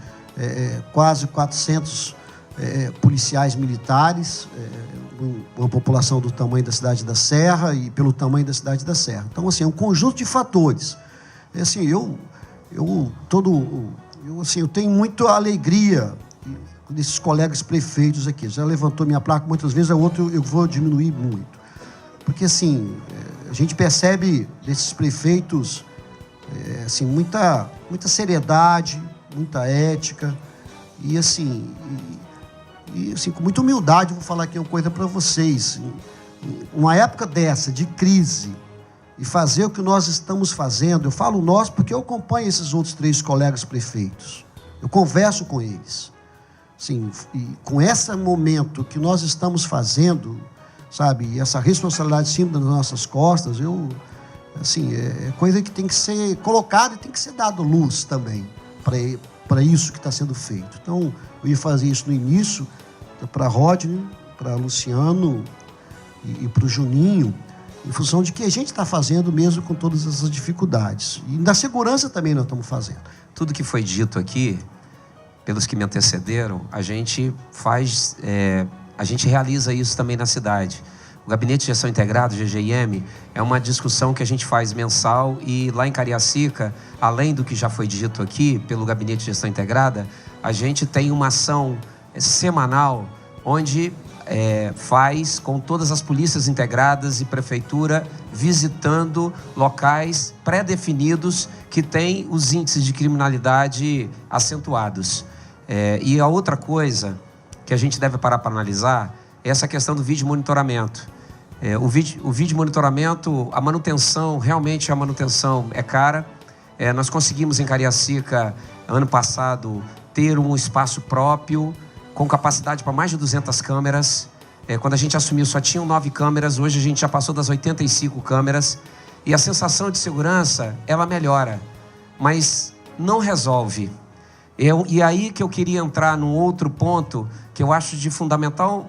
quase 400 policiais militares, uma população do tamanho da cidade da Serra e pelo tamanho da cidade da Serra. Então, assim, é um conjunto de fatores. Assim, eu tenho muita alegria desses colegas prefeitos aqui. Já levantou minha placa muitas vezes, a outra eu vou diminuir muito. Porque, assim, a gente percebe desses prefeitos assim, muita seriedade, muita ética, e assim, com muita humildade, eu vou falar aqui uma coisa para vocês. Uma época dessa, de crise, e fazer o que nós estamos fazendo, eu falo nós porque eu acompanho esses outros 3 colegas prefeitos, eu converso com eles, assim, e com esse momento que nós estamos fazendo, sabe, essa responsabilidade em cima das nossas costas, assim, é coisa que tem que ser colocada e tem que ser dado luz também para isso que está sendo feito. Então, eu ia fazer isso no início, para Rodney, para Luciano e para o Juninho, em função de que a gente está fazendo mesmo com todas essas dificuldades. E da segurança também nós estamos fazendo. Tudo que foi dito aqui, pelos que me antecederam, a gente realiza isso também na cidade. O Gabinete de Gestão Integrada, GGIM, é uma discussão que a gente faz mensal, e lá em Cariacica, além do que já foi dito aqui pelo Gabinete de Gestão Integrada, a gente tem uma ação semanal onde faz com todas as polícias integradas e prefeitura visitando locais pré-definidos que têm os índices de criminalidade acentuados. E a outra coisa que a gente deve parar para analisar é essa questão do vídeo monitoramento. O vídeo monitoramento, a manutenção é cara. Nós conseguimos em Cariacica, ano passado, ter um espaço próprio, com capacidade para mais de 200 câmeras. Quando a gente assumiu, só tinham 9 câmeras, hoje a gente já passou das 85 câmeras. E a sensação de segurança, ela melhora, mas não resolve. E aí que eu queria entrar num outro ponto que eu acho de fundamental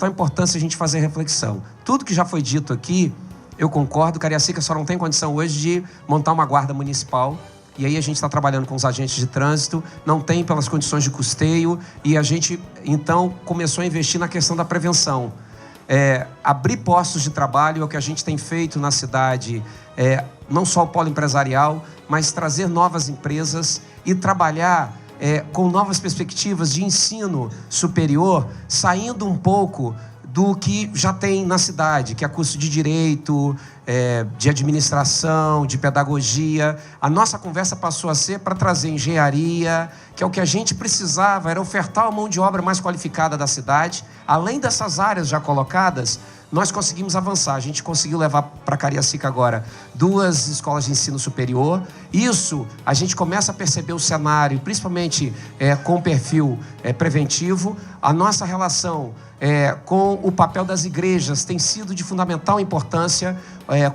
importância a gente fazer reflexão. Tudo que já foi dito aqui, eu concordo. Cariacica só não tem condição hoje de montar uma guarda municipal, e aí a gente está trabalhando com os agentes de trânsito, não tem pelas condições de custeio, e a gente, então, começou a investir na questão da prevenção. Abrir postos de trabalho é o que a gente tem feito na cidade, não só o polo empresarial, mas trazer novas empresas e trabalhar com novas perspectivas de ensino superior, saindo um pouco do que já tem na cidade, que é curso de direito, de administração, de pedagogia. A nossa conversa passou a ser para trazer engenharia, que é o que a gente precisava, era ofertar a mão de obra mais qualificada da cidade. Além dessas áreas já colocadas, nós conseguimos avançar. A gente conseguiu levar para Cariacica agora 2 escolas de ensino superior. Isso, a gente começa a perceber o cenário, principalmente com o perfil preventivo. A nossa relação com o papel das igrejas tem sido de fundamental importância.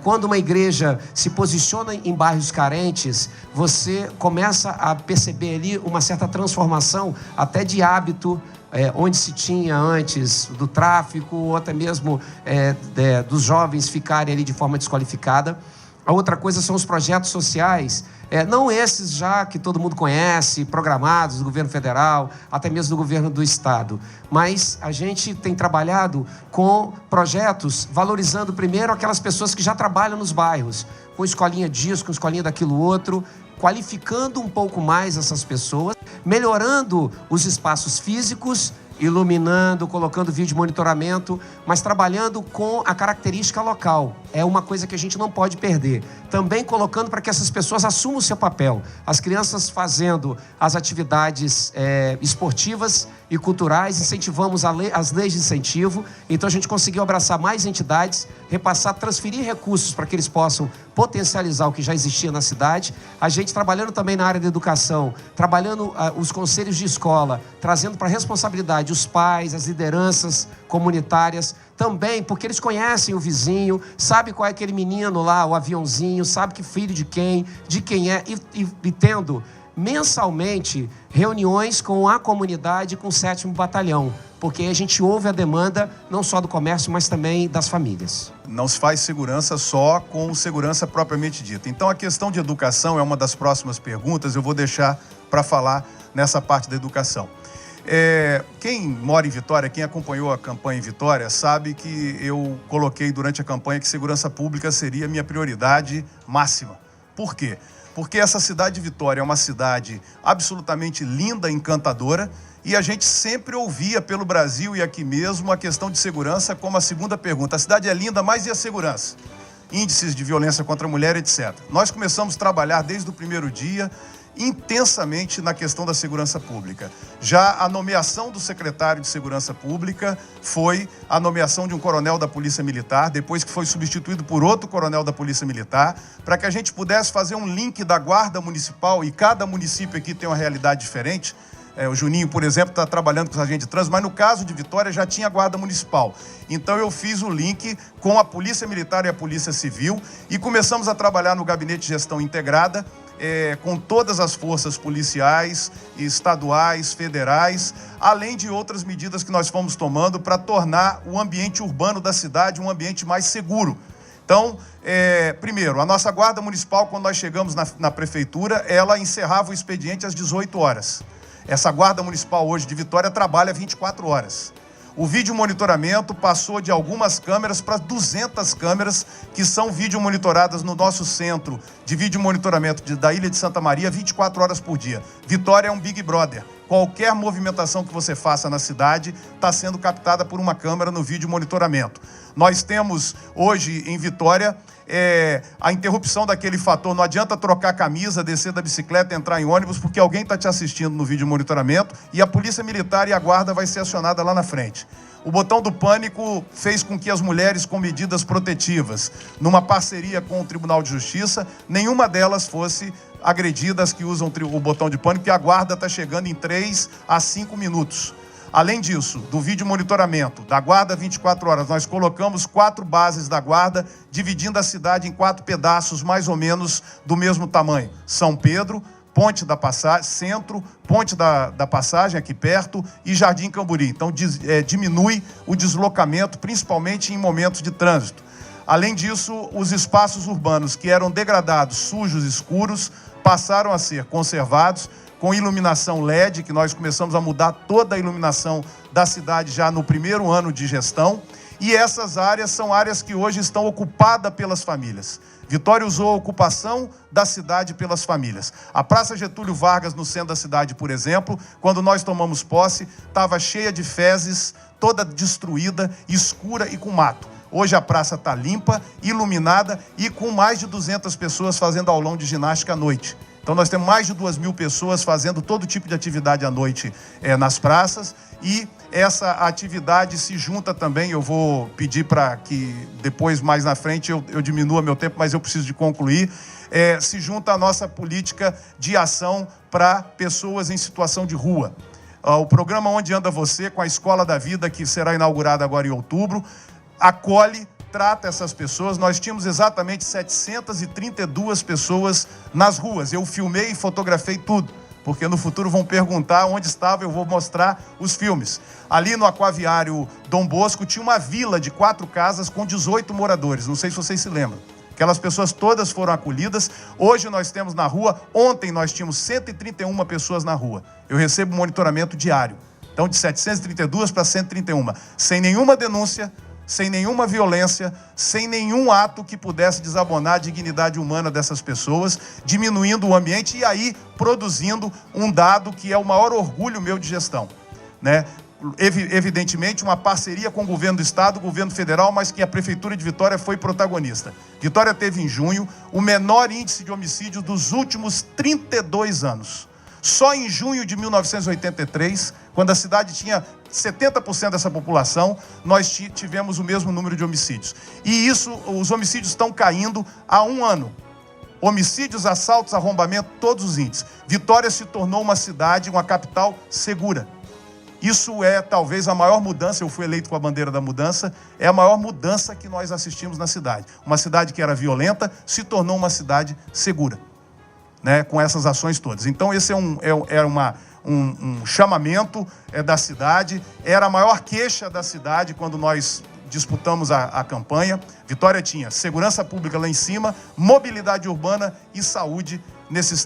Quando uma igreja se posiciona em bairros carentes, você começa a perceber ali uma certa transformação até de hábito, onde se tinha antes do tráfico, ou até mesmo dos jovens ficarem ali de forma desqualificada. A outra coisa são os projetos sociais, não esses já que todo mundo conhece, programados do governo federal, até mesmo do governo do estado, mas a gente tem trabalhado com projetos valorizando primeiro aquelas pessoas que já trabalham nos bairros, com escolinha disso, com escolinha daquilo outro, qualificando um pouco mais essas pessoas, melhorando os espaços físicos, iluminando, colocando vídeo monitoramento, mas trabalhando com a característica local. É uma coisa que a gente não pode perder. Também colocando para que essas pessoas assumam o seu papel. As crianças fazendo as atividades esportivas e culturais, incentivamos as leis de incentivo. Então a gente conseguiu abraçar mais entidades, repassar, transferir recursos para que eles possam potencializar o que já existia na cidade. A gente trabalhando também na área da educação, trabalhando os conselhos de escola, trazendo para a responsabilidade os pais, as lideranças comunitárias, também porque eles conhecem o vizinho, sabe qual é aquele menino lá, o aviãozinho, sabe que filho de quem é, e tendo mensalmente reuniões com a comunidade, com o 7º Batalhão, porque a gente ouve a demanda não só do comércio, mas também das famílias. Não se faz segurança só com segurança propriamente dita. Então a questão de educação é uma das próximas perguntas, eu vou deixar para falar nessa parte da educação. Quem mora em Vitória, quem acompanhou a campanha em Vitória, sabe que eu coloquei durante a campanha que segurança pública seria a minha prioridade máxima. Por quê? Porque essa cidade de Vitória é uma cidade absolutamente linda, encantadora, e a gente sempre ouvia pelo Brasil e aqui mesmo a questão de segurança como a segunda pergunta. A cidade é linda, mas e a segurança? Índices de violência contra a mulher, etc. Nós começamos a trabalhar desde o primeiro dia intensamente na questão da segurança pública. Já a nomeação do secretário de Segurança Pública foi a nomeação de um coronel da Polícia Militar, depois que foi substituído por outro coronel da Polícia Militar, para que a gente pudesse fazer um link da Guarda Municipal, e cada município aqui tem uma realidade diferente. O Juninho, por exemplo, está trabalhando com os agentes de trânsito, mas no caso de Vitória já tinha a Guarda Municipal. Então eu fiz o link com a Polícia Militar e a Polícia Civil e começamos a trabalhar no Gabinete de Gestão Integrada, com todas as forças policiais, estaduais, federais, além de outras medidas que nós fomos tomando para tornar o ambiente urbano da cidade um ambiente mais seguro. Então, primeiro, a nossa Guarda Municipal, quando nós chegamos na Prefeitura, ela encerrava o expediente às 18 horas. Essa Guarda Municipal hoje de Vitória trabalha 24 horas. O vídeo monitoramento passou de algumas câmeras para 200 câmeras que são vídeo monitoradas no nosso centro de vídeo monitoramento da Ilha de Santa Maria 24 horas por dia. Vitória é um Big Brother. Qualquer movimentação que você faça na cidade está sendo captada por uma câmera no vídeo monitoramento. Nós temos hoje em Vitória a interrupção daquele fator. Não adianta trocar a camisa, descer da bicicleta, entrar em ônibus, porque alguém está te assistindo no vídeo monitoramento e a Polícia Militar e a Guarda vai ser acionada lá na frente. O botão do pânico fez com que as mulheres com medidas protetivas, numa parceria com o Tribunal de Justiça, nenhuma delas fosse agredida, as que usam o botão de pânico, que a Guarda está chegando em 3 a 5 minutos. Além disso, do vídeo monitoramento, da Guarda 24 horas, nós colocamos 4 bases da Guarda, dividindo a cidade em 4 pedaços, mais ou menos do mesmo tamanho. São Pedro, Ponte da Passagem, Centro, Ponte da Passagem, aqui perto, e Jardim Camburi. Então, diminui o deslocamento, principalmente em momentos de trânsito. Além disso, os espaços urbanos que eram degradados, sujos, escuros, passaram a ser conservados, com iluminação LED, que nós começamos a mudar toda a iluminação da cidade já no primeiro ano de gestão. E essas áreas são áreas que hoje estão ocupadas pelas famílias. Vitória usou a ocupação da cidade pelas famílias. A Praça Getúlio Vargas, no centro da cidade, por exemplo, quando nós tomamos posse, estava cheia de fezes, toda destruída, escura e com mato. Hoje a praça está limpa, iluminada e com mais de 200 pessoas fazendo aulão de ginástica à noite. Então nós temos mais de 2.000 pessoas fazendo todo tipo de atividade à noite nas praças, e essa atividade se junta também, eu vou pedir para que depois, mais na frente, eu diminua meu tempo, mas eu preciso de concluir, se junta a nossa política de ação para pessoas em situação de rua. O programa Onde Anda Você, com a Escola da Vida, que será inaugurada agora em outubro, acolhe, trata essas pessoas. Nós tínhamos exatamente 732 pessoas nas ruas. Eu filmei e fotografei tudo, porque no futuro vão perguntar onde estava, eu vou mostrar os filmes. Ali no Aquaviário Dom Bosco tinha uma vila de 4 casas com 18 moradores, não sei se vocês se lembram. Aquelas pessoas todas foram acolhidas. Hoje nós temos na rua, ontem nós tínhamos 131 pessoas na rua. Eu recebo monitoramento diário. Então de 732 para 131, sem nenhuma denúncia, sem nenhuma violência, sem nenhum ato que pudesse desabonar a dignidade humana dessas pessoas, diminuindo o ambiente e aí produzindo um dado que é o maior orgulho meu de gestão, né? Evidentemente uma parceria com o governo do estado, o governo federal, mas que a prefeitura de Vitória foi protagonista. Vitória teve em junho o menor índice de homicídio dos últimos 32 anos. Só em junho de 1983, quando a cidade tinha 70% dessa população, nós tivemos o mesmo número de homicídios. E isso, os homicídios estão caindo há 1 ano. Homicídios, assaltos, arrombamento, todos os índices. Vitória se tornou uma cidade, uma capital segura. Isso é talvez a maior mudança, eu fui eleito com a bandeira da mudança, é a maior mudança que nós assistimos na cidade. Uma cidade que era violenta se tornou uma cidade segura, né, com essas ações todas. Então esse era um chamamento da cidade, era a maior queixa da cidade quando nós disputamos a campanha. Vitória tinha segurança pública lá em cima, mobilidade urbana e saúde nessas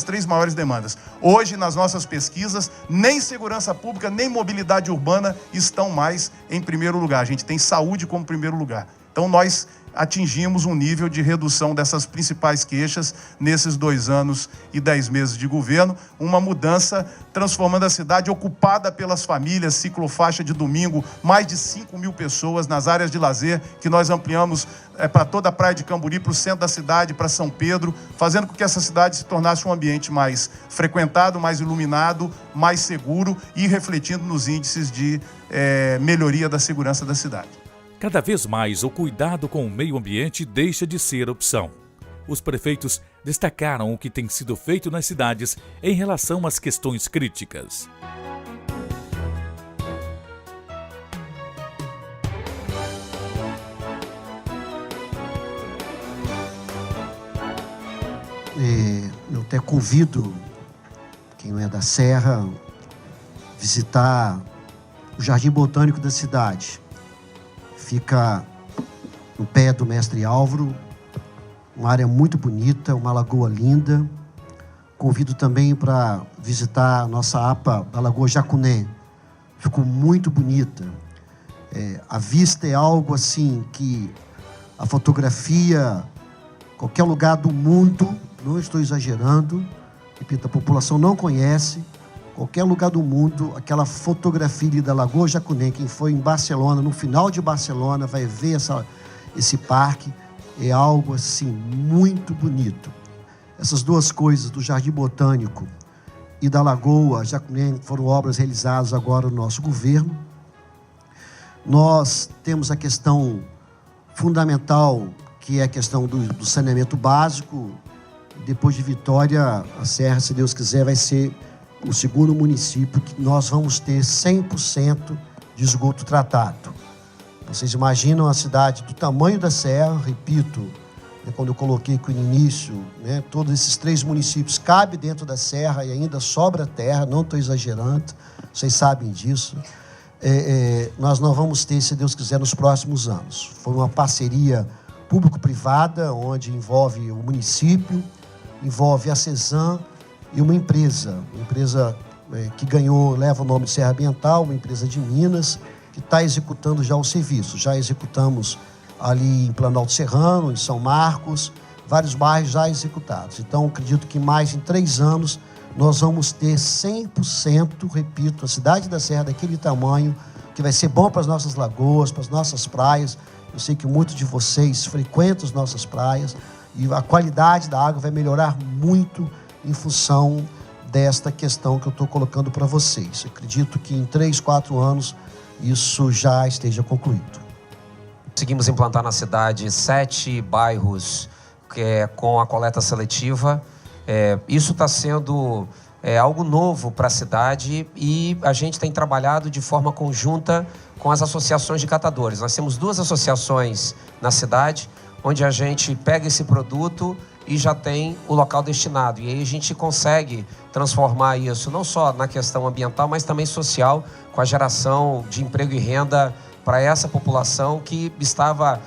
três maiores demandas. Hoje, nas nossas pesquisas, nem segurança pública, nem mobilidade urbana estão mais em primeiro lugar. A gente tem saúde como primeiro lugar. Então, nós atingimos um nível de redução dessas principais queixas nesses 2 anos e 10 meses de governo, uma mudança transformando a cidade ocupada pelas famílias, ciclofaixa de domingo, mais de 5.000 pessoas nas áreas de lazer, que nós ampliamos para toda a Praia de Camburi, para o centro da cidade, para São Pedro, fazendo com que essa cidade se tornasse um ambiente mais frequentado, mais iluminado, mais seguro e refletindo nos índices de melhoria da segurança da cidade. Cada vez mais, o cuidado com o meio ambiente deixa de ser opção. Os prefeitos destacaram o que tem sido feito nas cidades em relação às questões críticas. Eu até convido quem não é da Serra visitar o Jardim Botânico da cidade. Fica no pé do Mestre Álvaro, uma área muito bonita, uma lagoa linda. Convido também para visitar a nossa APA da Lagoa Jacuné. Ficou muito bonita. A vista é algo assim que a fotografia, qualquer lugar do mundo, não estou exagerando, repito, a população não conhece, qualquer lugar do mundo, aquela fotografia ali da Lagoa Jacuné, quem foi em Barcelona, no final de Barcelona, vai ver esse parque, é algo assim muito bonito. Essas 2 coisas, do Jardim Botânico e da Lagoa Jacuné, foram obras realizadas agora no nosso governo. Nós temos a questão fundamental, que é a questão do saneamento básico. Depois de Vitória, a Serra, se Deus quiser, vai ser o segundo município que nós vamos ter 100% de esgoto tratado. Vocês imaginam a cidade do tamanho da Serra, repito, quando eu coloquei que no início, todos esses 3 municípios cabem dentro da Serra e ainda sobra terra, não estou exagerando, vocês sabem disso. Nós não vamos ter, se Deus quiser, nos próximos anos. Foi uma parceria público-privada, onde envolve o município, envolve a CESAM, e uma empresa que ganhou, leva o nome de Serra Ambiental, uma empresa de Minas, que está executando já o serviço. Já executamos ali em Planalto Serrano, em São Marcos, vários bairros já executados. Então, acredito que mais em 3 anos nós vamos ter 100%, repito, a cidade da Serra daquele tamanho, que vai ser bom para as nossas lagoas, para as nossas praias. Eu sei que muitos de vocês frequentam as nossas praias e a qualidade da água vai melhorar muito em função desta questão que eu estou colocando para vocês. Eu acredito que em 3, 4 anos isso já esteja concluído. Conseguimos implantar na cidade 7 bairros com a coleta seletiva. Isso está sendo algo novo para a cidade e a gente tem trabalhado de forma conjunta com as associações de catadores. Nós temos 2 associações na cidade, onde a gente pega esse produto e já tem o local destinado. E aí a gente consegue transformar isso não só na questão ambiental, mas também social, com a geração de emprego e renda para essa população que estava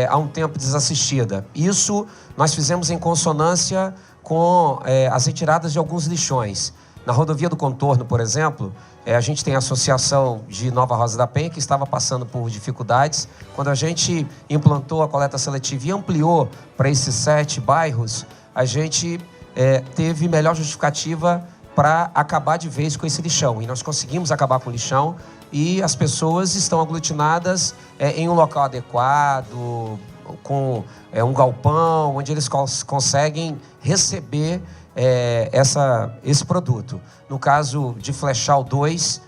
há um tempo desassistida. Isso nós fizemos em consonância com as retiradas de alguns lixões. Na rodovia do Contorno, por exemplo, a gente tem a Associação de Nova Rosa da Penha, que estava passando por dificuldades. Quando a gente implantou a coleta seletiva e ampliou para esses 7 bairros, a gente teve melhor justificativa para acabar de vez com esse lixão. E nós conseguimos acabar com o lixão e as pessoas estão aglutinadas em um local adequado, com um galpão, onde eles conseguem receber esse produto. No caso de Flechal 2,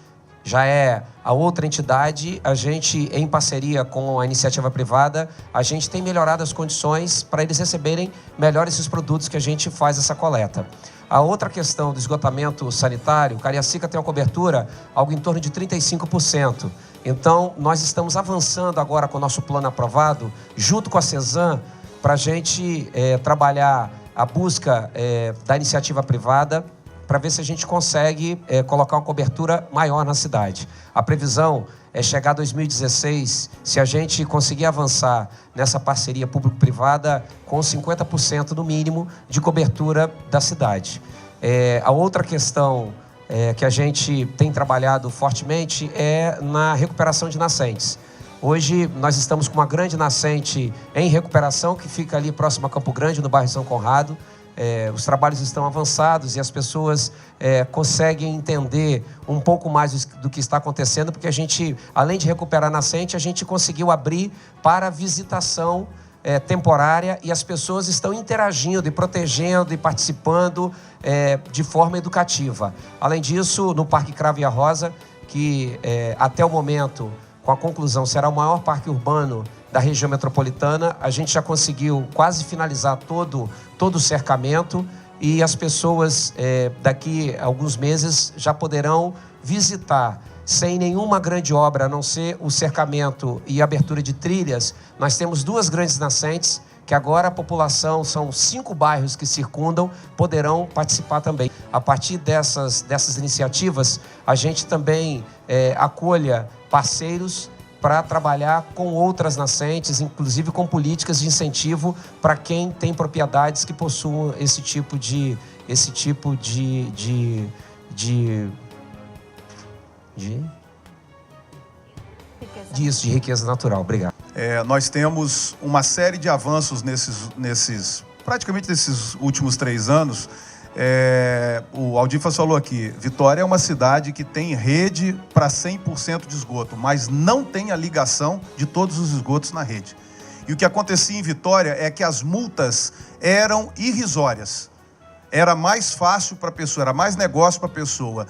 já é a outra entidade, a gente, em parceria com a iniciativa privada, a gente tem melhorado as condições para eles receberem melhor esses produtos que a gente faz essa coleta. A outra questão do esgotamento sanitário, Cariacica tem uma cobertura algo em torno de 35%. Então, nós estamos avançando agora com o nosso plano aprovado, junto com a CESAM, para a gente trabalhar a busca da iniciativa privada, para ver se a gente consegue colocar uma cobertura maior na cidade. A previsão é chegar a 2016, se a gente conseguir avançar nessa parceria público-privada com 50% no mínimo de cobertura da cidade. A outra questão que a gente tem trabalhado fortemente é na recuperação de nascentes. Hoje nós estamos com uma grande nascente em recuperação, que fica ali próximo a Campo Grande, no bairro São Conrado. Os trabalhos estão avançados e as pessoas conseguem entender um pouco mais do que está acontecendo, porque a gente, além de recuperar a nascente, a gente conseguiu abrir para visitação temporária e as pessoas estão interagindo e protegendo e participando de forma educativa. Além disso, no Parque Cravo e a Rosa, que até o momento, com a conclusão, será o maior parque urbano da região metropolitana, a gente já conseguiu quase finalizar todo o cercamento e as pessoas daqui a alguns meses já poderão visitar sem nenhuma grande obra, a não ser o cercamento e a abertura de trilhas. Nós temos 2 grandes nascentes que agora a população, são 5 bairros que circundam, poderão participar também. A partir dessas iniciativas, a gente também acolha parceiros para trabalhar com outras nascentes, inclusive com políticas de incentivo para quem tem propriedades que possuam esse tipo de riqueza natural. Obrigado. Nós temos uma série de avanços praticamente nesses últimos 3 anos. O Aldifas falou aqui, Vitória é uma cidade que tem rede para 100% de esgoto, mas não tem a ligação de todos os esgotos na rede. E o que acontecia em Vitória é que as multas eram irrisórias. Era mais fácil para a pessoa, era mais negócio para a pessoa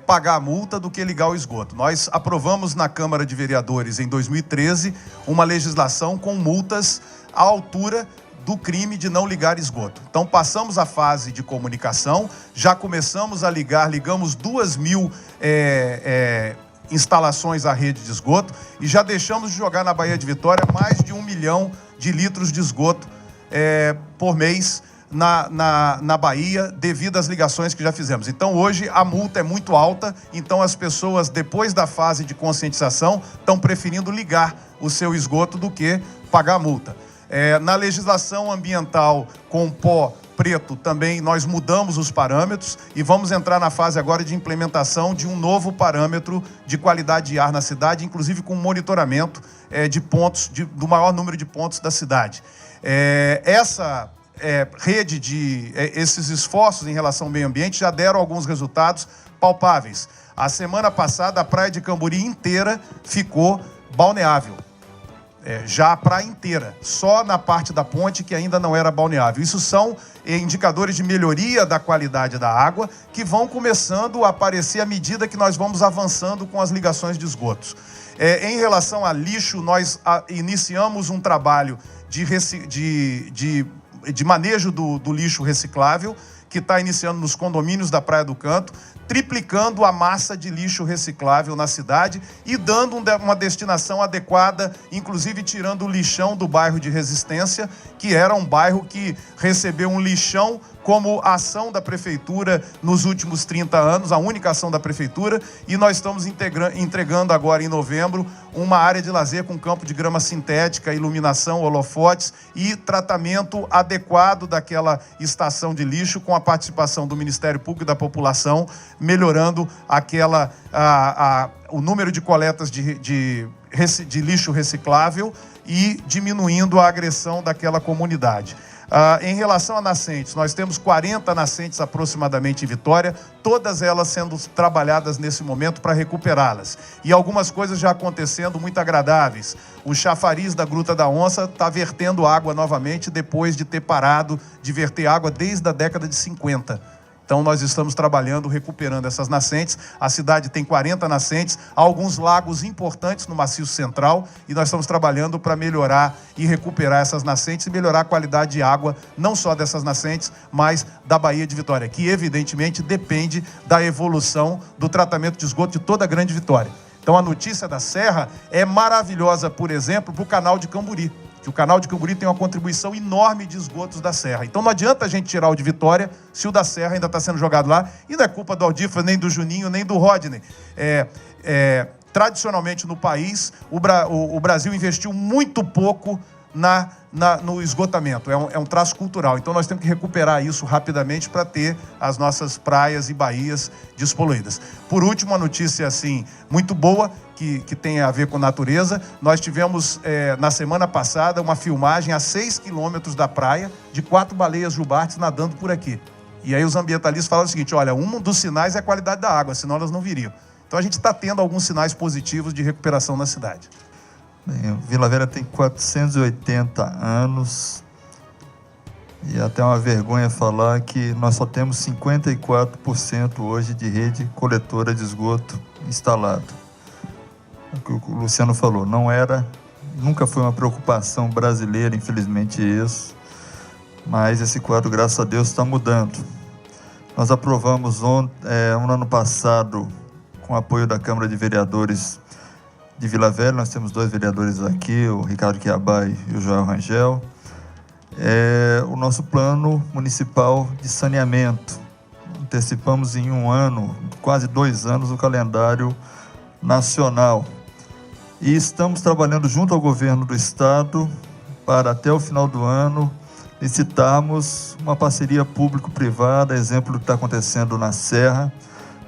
pagar a multa do que ligar o esgoto. Nós aprovamos na Câmara de Vereadores, em 2013, uma legislação com multas à altura do crime de não ligar esgoto. Então, passamos a fase de comunicação, já começamos a ligamos 2.000 instalações à rede de esgoto e já deixamos de jogar na Baía de Vitória mais de 1 milhão de litros de esgoto por mês na Bahia, devido às ligações que já fizemos. Então, hoje, a multa é muito alta, então as pessoas, depois da fase de conscientização, estão preferindo ligar o seu esgoto do que pagar a multa. Na legislação ambiental com pó preto também nós mudamos os parâmetros e vamos entrar na fase agora de implementação de um novo parâmetro de qualidade de ar na cidade, inclusive com monitoramento de pontos, do maior número de pontos da cidade. Essa rede esses esforços em relação ao meio ambiente já deram alguns resultados palpáveis. A semana passada, a praia de Camburi inteira ficou balneável. Já a praia inteira, só na parte da ponte que ainda não era balneável. Isso são indicadores de melhoria da qualidade da água que vão começando a aparecer à medida que nós vamos avançando com as ligações de esgotos. Em relação a lixo, nós iniciamos um trabalho de manejo do lixo reciclável, que está iniciando nos condomínios da Praia do Canto, triplicando a massa de lixo reciclável na cidade e dando uma destinação adequada, inclusive tirando o lixão do bairro de Resistência, que era um bairro que recebeu um lixão como ação da Prefeitura nos últimos 30 anos, a única ação da Prefeitura, e nós estamos entregando agora em novembro uma área de lazer com campo de grama sintética, iluminação, holofotes e tratamento adequado daquela estação de lixo com a participação do Ministério Público e da população, melhorando o número de coletas de lixo reciclável e diminuindo a agressão daquela comunidade. Em relação a nascentes, nós temos 40 nascentes aproximadamente em Vitória, todas elas sendo trabalhadas nesse momento para recuperá-las. E algumas coisas já acontecendo muito agradáveis. O chafariz da Gruta da Onça está vertendo água novamente depois de ter parado de verter água desde a década de 50. Então nós estamos trabalhando, recuperando essas nascentes. A cidade tem 40 nascentes, há alguns lagos importantes no Maciço Central e nós estamos trabalhando para melhorar e recuperar essas nascentes e melhorar a qualidade de água, não só dessas nascentes, mas da Baía de Vitória, que evidentemente depende da evolução do tratamento de esgoto de toda a Grande Vitória. Então a notícia da Serra é maravilhosa, por exemplo, para o canal de Camburi, que o canal de Camburi tem uma contribuição enorme de esgotos da Serra. Então não adianta a gente tirar o de Vitória se o da Serra ainda está sendo jogado lá, e não é culpa do Aldífaro, nem do Juninho, nem do Rodney. Tradicionalmente no país, o Brasil investiu muito pouco no esgotamento, é um traço cultural. Então nós temos que recuperar isso rapidamente para ter as nossas praias e baías despoluídas. Por último, uma notícia assim, muito boa, que tem a ver com natureza. Nós tivemos na semana passada uma filmagem a 6 quilômetros da praia de 4 baleias jubartes nadando por aqui. E aí os ambientalistas falaram o seguinte: olha, um dos sinais é a qualidade da água, senão elas não viriam. Então a gente está tendo alguns sinais positivos de recuperação na cidade. Bem, Vila Velha tem 480 anos e até uma vergonha falar que nós só temos 54% hoje de rede coletora de esgoto instalado. O que o Luciano falou, nunca foi uma preocupação brasileira, infelizmente isso, mas esse quadro, graças a Deus, está mudando. Nós aprovamos no ano passado, com o apoio da Câmara de Vereadores de Vila Velha, nós temos 2 vereadores aqui, o Ricardo Quiabá e o Joel Rangel, o nosso plano municipal de saneamento. Antecipamos em 1 ano, quase 2 anos, o calendário nacional. E estamos trabalhando junto ao governo do estado para, até o final do ano, licitarmos uma parceria público-privada, exemplo do que está acontecendo na Serra,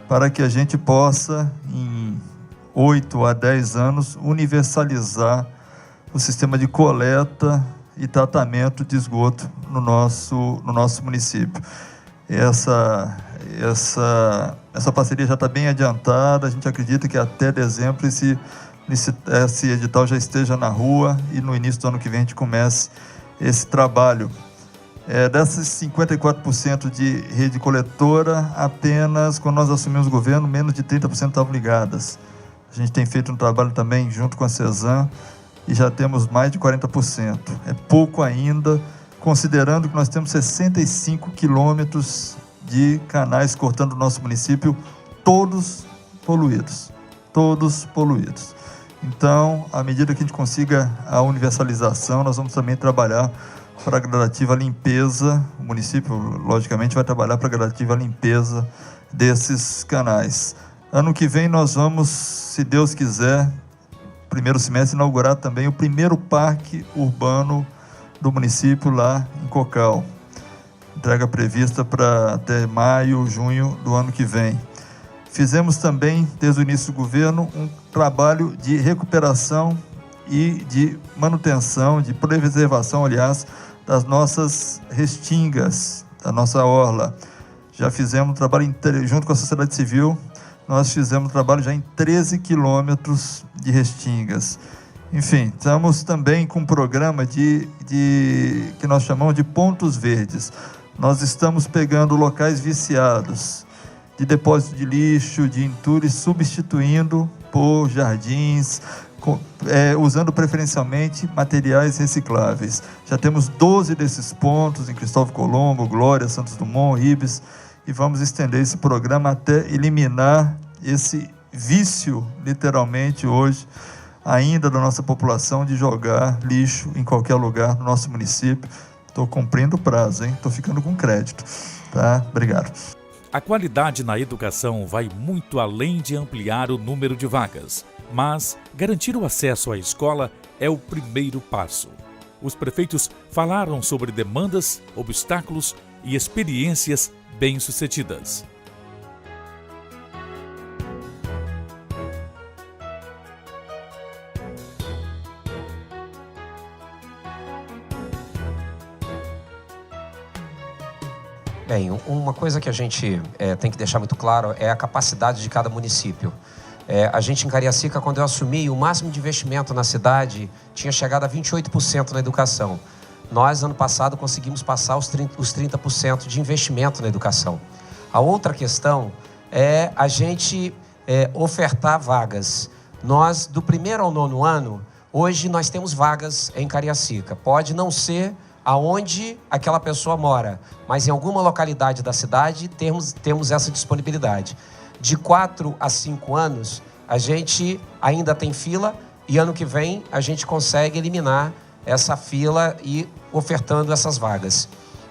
para que a gente possa, em 8 a 10 anos, universalizar o sistema de coleta e tratamento de esgoto no nosso município. Essa parceria já está bem adiantada, a gente acredita que até dezembro esse edital já esteja na rua e no início do ano que vem a gente comece esse trabalho. Dessas 54% de rede coletora, apenas quando nós assumimos o governo, menos de 30% estavam ligadas. A gente tem feito um trabalho também junto com a CESAM e já temos mais de 40%. É pouco ainda, considerando que nós temos 65 quilômetros de canais cortando o nosso município, todos poluídos. Então, à medida que a gente consiga a universalização, nós vamos também trabalhar para a gradativa limpeza. O município, logicamente, vai trabalhar para a gradativa limpeza desses canais. Ano que vem nós vamos, se Deus quiser, primeiro semestre, inaugurar também o primeiro parque urbano do município lá em Cocal. Entrega prevista para até maio, junho do ano que vem. Fizemos também, desde o início do governo, um trabalho de recuperação e de manutenção, de preservação, aliás, das nossas restingas, da nossa orla. Já fizemos um trabalho junto com a sociedade civil, nós fizemos trabalho já em 13 quilômetros de Restingas. Enfim, estamos também com um programa que nós chamamos de pontos verdes. Nós estamos pegando locais viciados de depósito de lixo, de entulho, substituindo por jardins, usando preferencialmente materiais recicláveis. Já temos 12 desses pontos em Cristóvão Colombo, Glória, Santos Dumont, Ibis, e vamos estender esse programa até eliminar esse vício, literalmente, hoje, ainda da nossa população, de jogar lixo em qualquer lugar no nosso município. Estou cumprindo o prazo, hein? Estou ficando com crédito, tá? Obrigado. A qualidade na educação vai muito além de ampliar o número de vagas, mas garantir o acesso à escola é o primeiro passo. Os prefeitos falaram sobre demandas, obstáculos e experiências bem-sucedidas. Bem, uma coisa que a gente tem que deixar muito claro é a capacidade de cada município. A gente em Cariacica, quando eu assumi, o máximo de investimento na cidade tinha chegado a 28% na educação. Nós, ano passado, conseguimos passar os 30% de investimento na educação. A outra questão é a gente ofertar vagas. Nós, do 1º ao 9º ano, hoje nós temos vagas em Cariacica. Pode não ser aonde aquela pessoa mora, mas em alguma localidade da cidade temos essa disponibilidade. De 4 a 5 anos, a gente ainda tem fila e ano que vem a gente consegue eliminar essa fila e ofertando essas vagas.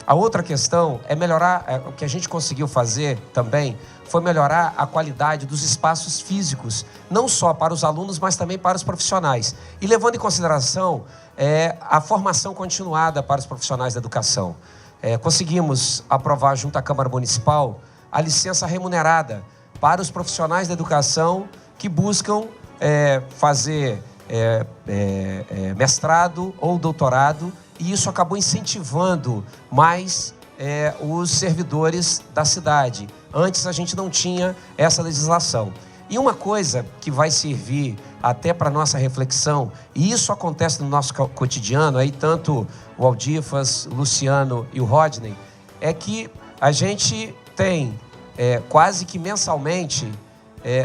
A outra questão é melhorar, o que a gente conseguiu fazer também foi melhorar a qualidade dos espaços físicos, não só para os alunos, mas também para os profissionais. E levando em consideração a formação continuada para os profissionais da educação. Conseguimos aprovar junto à Câmara Municipal a licença remunerada para os profissionais da educação que buscam fazer mestrado ou doutorado, e isso acabou incentivando mais os servidores da cidade. Antes a gente não tinha essa legislação. E uma coisa que vai servir até para nossa reflexão, e isso acontece no nosso cotidiano, aí tanto o Aldifas, o Luciano e o Rodney, é que a gente tem quase que mensalmente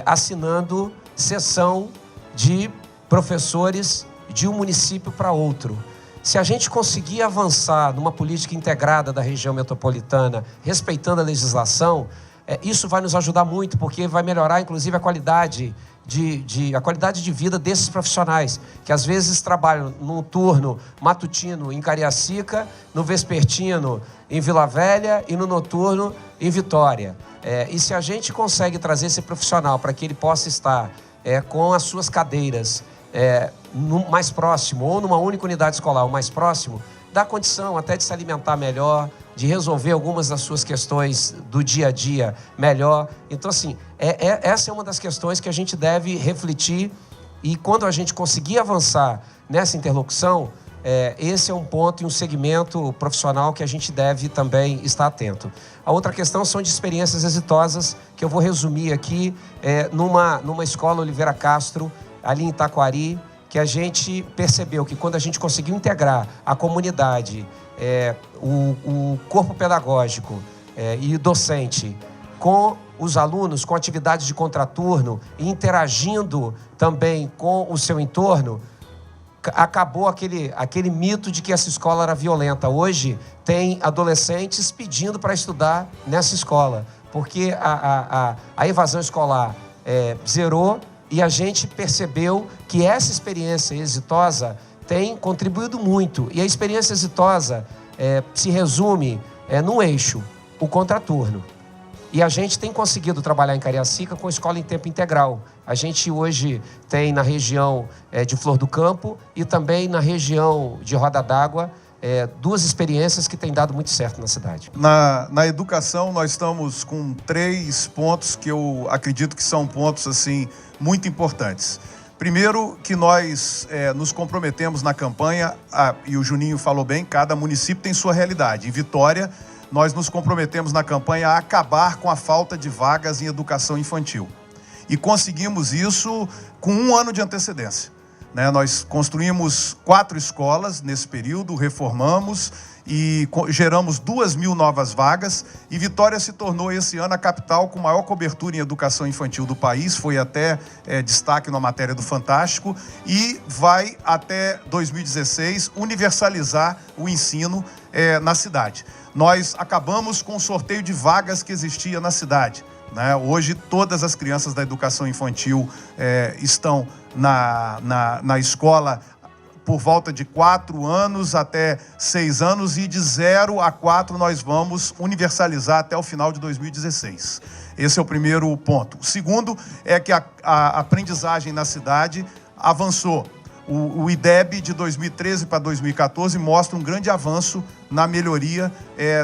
assinando sessão de professores de um município para outro. Se a gente conseguir avançar numa política integrada da região metropolitana, respeitando a legislação, isso vai nos ajudar muito, porque vai melhorar, inclusive, a qualidade de vida desses profissionais, que às vezes trabalham num turno matutino em Cariacica, no vespertino em Vila Velha e no noturno em Vitória. E se a gente consegue trazer esse profissional para que ele possa estar com as suas cadeiras no mais próximo, ou numa única unidade escolar, o mais próximo, dá condição até de se alimentar melhor, de resolver algumas das suas questões do dia a dia melhor. Então, assim, essa é uma das questões que a gente deve refletir, e quando a gente conseguir avançar nessa interlocução, esse é um ponto e um segmento profissional que a gente deve também estar atento. A outra questão são de experiências exitosas, que eu vou resumir aqui, numa escola Oliveira Castro, ali em Taquari, que a gente percebeu que quando a gente conseguiu integrar a comunidade, o corpo pedagógico e o docente com os alunos, com atividades de contraturno, e interagindo também com o seu entorno, acabou aquele mito de que essa escola era violenta. Hoje tem adolescentes pedindo para estudar nessa escola, porque a evasão escolar zerou, e a gente percebeu que essa experiência exitosa tem contribuído muito. E a experiência exitosa se resume num eixo, o contraturno. E a gente tem conseguido trabalhar em Cariacica com escola em tempo integral. A gente hoje tem na região de Flor do Campo e também na região de Roda d'Água, duas experiências que têm dado muito certo na cidade. Na educação, nós estamos com 3 pontos que eu acredito que são pontos assim, muito importantes. Primeiro, que nós nos comprometemos na campanha, e o Juninho falou bem, cada município tem sua realidade. Em Vitória, nós nos comprometemos na campanha a acabar com a falta de vagas em educação infantil. e conseguimos isso com 1 ano de antecedência. Nós construímos 4 escolas nesse período, reformamos e geramos 2.000 novas vagas, e Vitória se tornou esse ano a capital com maior cobertura em educação infantil do país, foi até destaque na matéria do Fantástico, e vai até 2016 universalizar o ensino na cidade. Nós acabamos com o sorteio de vagas que existia na cidade. Hoje todas as crianças da educação infantil estão na escola por volta de 4 anos até 6 anos, e de 0 a 4 nós vamos universalizar até o final de 2016. Esse é o primeiro ponto. O segundo é que a aprendizagem na cidade avançou. O IDEB de 2013 para 2014 mostra um grande avanço na melhoria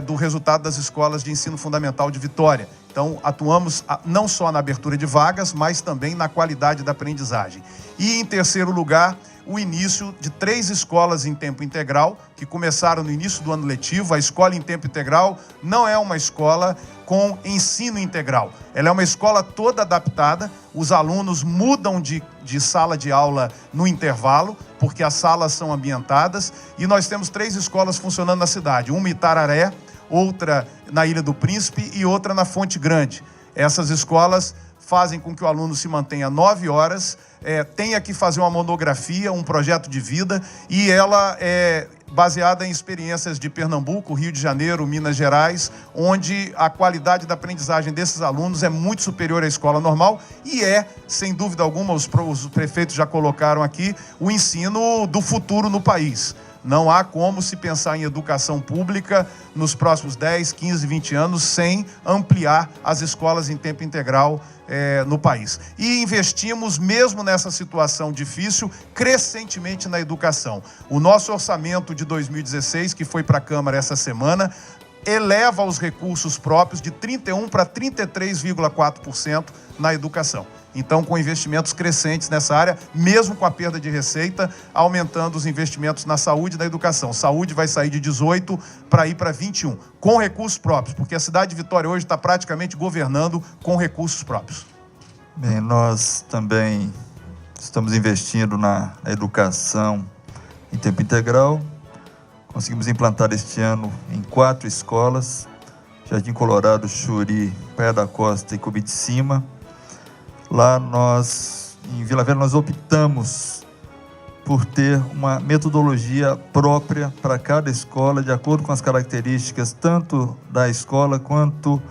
do resultado das escolas de ensino fundamental de Vitória. Então, atuamos não só na abertura de vagas, mas também na qualidade da aprendizagem. E, em terceiro lugar, o início de 3 escolas em tempo integral, que começaram no início do ano letivo. A escola em tempo integral não é uma escola com ensino integral. Ela é uma escola toda adaptada. Os alunos mudam de sala de aula no intervalo, porque as salas são ambientadas. E nós temos 3 escolas funcionando na cidade. Uma em Itararé, outra na Ilha do Príncipe e outra na Fonte Grande. Essas escolas fazem com que o aluno se mantenha 9 horas, tenha que fazer uma monografia, um projeto de vida, e ela é baseada em experiências de Pernambuco, Rio de Janeiro, Minas Gerais, onde a qualidade da aprendizagem desses alunos é muito superior à escola normal e sem dúvida alguma, os prefeitos já colocaram aqui, o ensino do futuro no país. Não há como se pensar em educação pública nos próximos 10, 15, 20 anos sem ampliar as escolas em tempo integral no país. E investimos, mesmo nessa situação difícil, crescentemente na educação. O nosso orçamento de 2016, que foi para a Câmara essa semana, eleva os recursos próprios de 31% para 33,4% na educação. Então, com investimentos crescentes nessa área, mesmo com a perda de receita, aumentando os investimentos na saúde e na educação. Saúde vai sair de 18 para ir para 21, com recursos próprios, porque a cidade de Vitória hoje está praticamente governando com recursos próprios. Bem, nós também estamos investindo na educação em tempo integral. Conseguimos implantar este ano em 4 escolas, Jardim Colorado, Xuri, Praia da Costa e Cubicima. Lá em Vila Velha, nós optamos por ter uma metodologia própria para cada escola, de acordo com as características tanto da escola quanto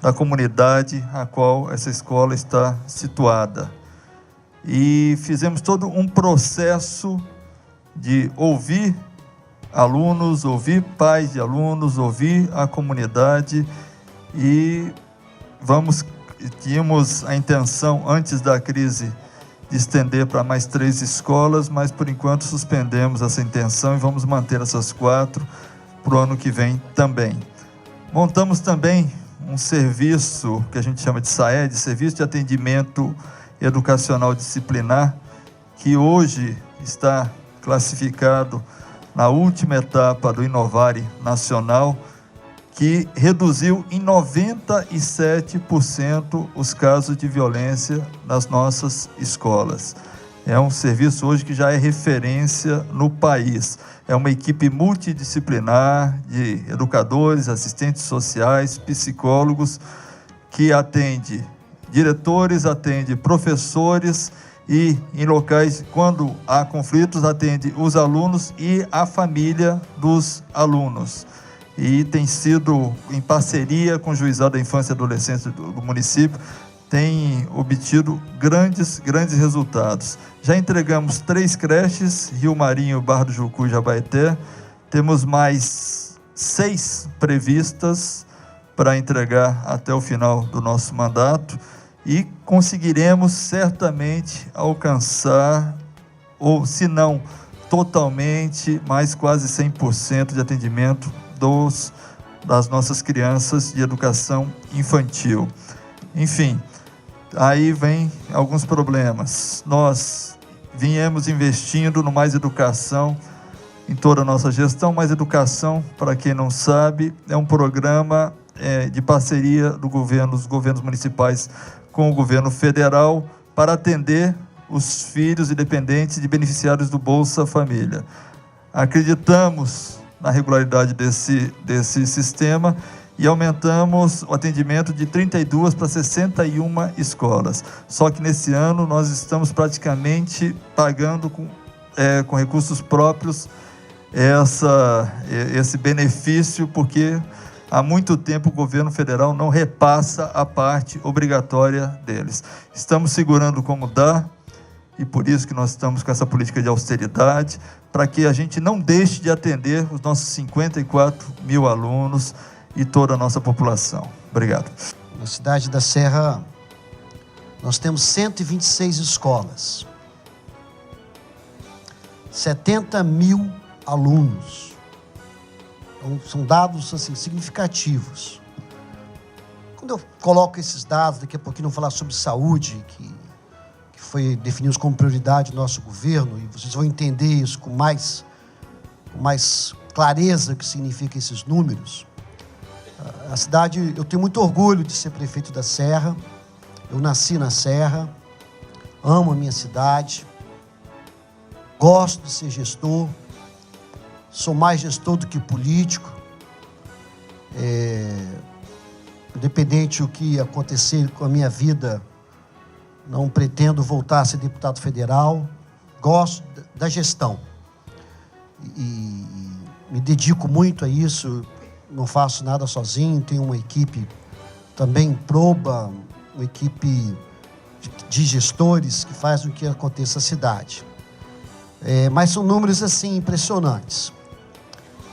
da comunidade a qual essa escola está situada. E fizemos todo um processo de ouvir alunos, ouvir pais de alunos, ouvir a comunidade, e tínhamos a intenção, antes da crise, de estender para mais 3 escolas, mas por enquanto suspendemos essa intenção e vamos manter essas 4 para o ano que vem também. Montamos também um serviço que a gente chama de SAED, Serviço de Atendimento Educacional Disciplinar, que hoje está classificado na última etapa do Inovare Nacional, que reduziu em 97% os casos de violência nas nossas escolas. É um serviço hoje que já é referência no país. É uma equipe multidisciplinar de educadores, assistentes sociais, psicólogos, que atende diretores, atende professores e, em locais, quando há conflitos, atende os alunos e a família dos alunos. E tem sido, em parceria com o Juizado da Infância e Adolescência do município, tem obtido grandes resultados. Já entregamos 3 creches, Rio Marinho, Barra do Jucu e Jabaeté. Temos mais 6 previstas para entregar até o final do nosso mandato, e conseguiremos certamente alcançar, ou se não totalmente, mas quase 100% de atendimento das nossas crianças de educação infantil. Enfim, aí vem alguns problemas. Nós viemos investindo no Mais Educação em toda a nossa gestão. Mais Educação, para quem não sabe, é um programa de parceria dos governos municipais com o governo federal para atender os filhos e dependentes de beneficiários do Bolsa Família. Acreditamos na regularidade desse sistema e aumentamos o atendimento de 32 para 61 escolas. Só que nesse ano nós estamos praticamente pagando com recursos próprios esse benefício, porque há muito tempo o governo federal não repassa a parte obrigatória deles. Estamos segurando como dá, e por isso que nós estamos com essa política de austeridade, para que a gente não deixe de atender os nossos 54 mil alunos e toda a nossa população. Obrigado. Na cidade da Serra, nós temos 126 escolas, 70 mil alunos. Então, são dados assim, significativos. Quando eu coloco esses dados, daqui a pouquinho vamos falar sobre saúde, que foi definido como prioridade do nosso governo, e vocês vão entender isso com mais clareza o que significa esses números. A cidade, eu tenho muito orgulho de ser prefeito da Serra. Eu nasci na Serra, amo a minha cidade, gosto de ser gestor, sou mais gestor do que político. Independente do que acontecer com a minha vida, não pretendo voltar a ser deputado federal. Gosto da gestão e me dedico muito a isso. Não faço nada sozinho, tenho uma equipe também proba, uma equipe de gestores que faz o que aconteça na cidade. Mas são números assim impressionantes.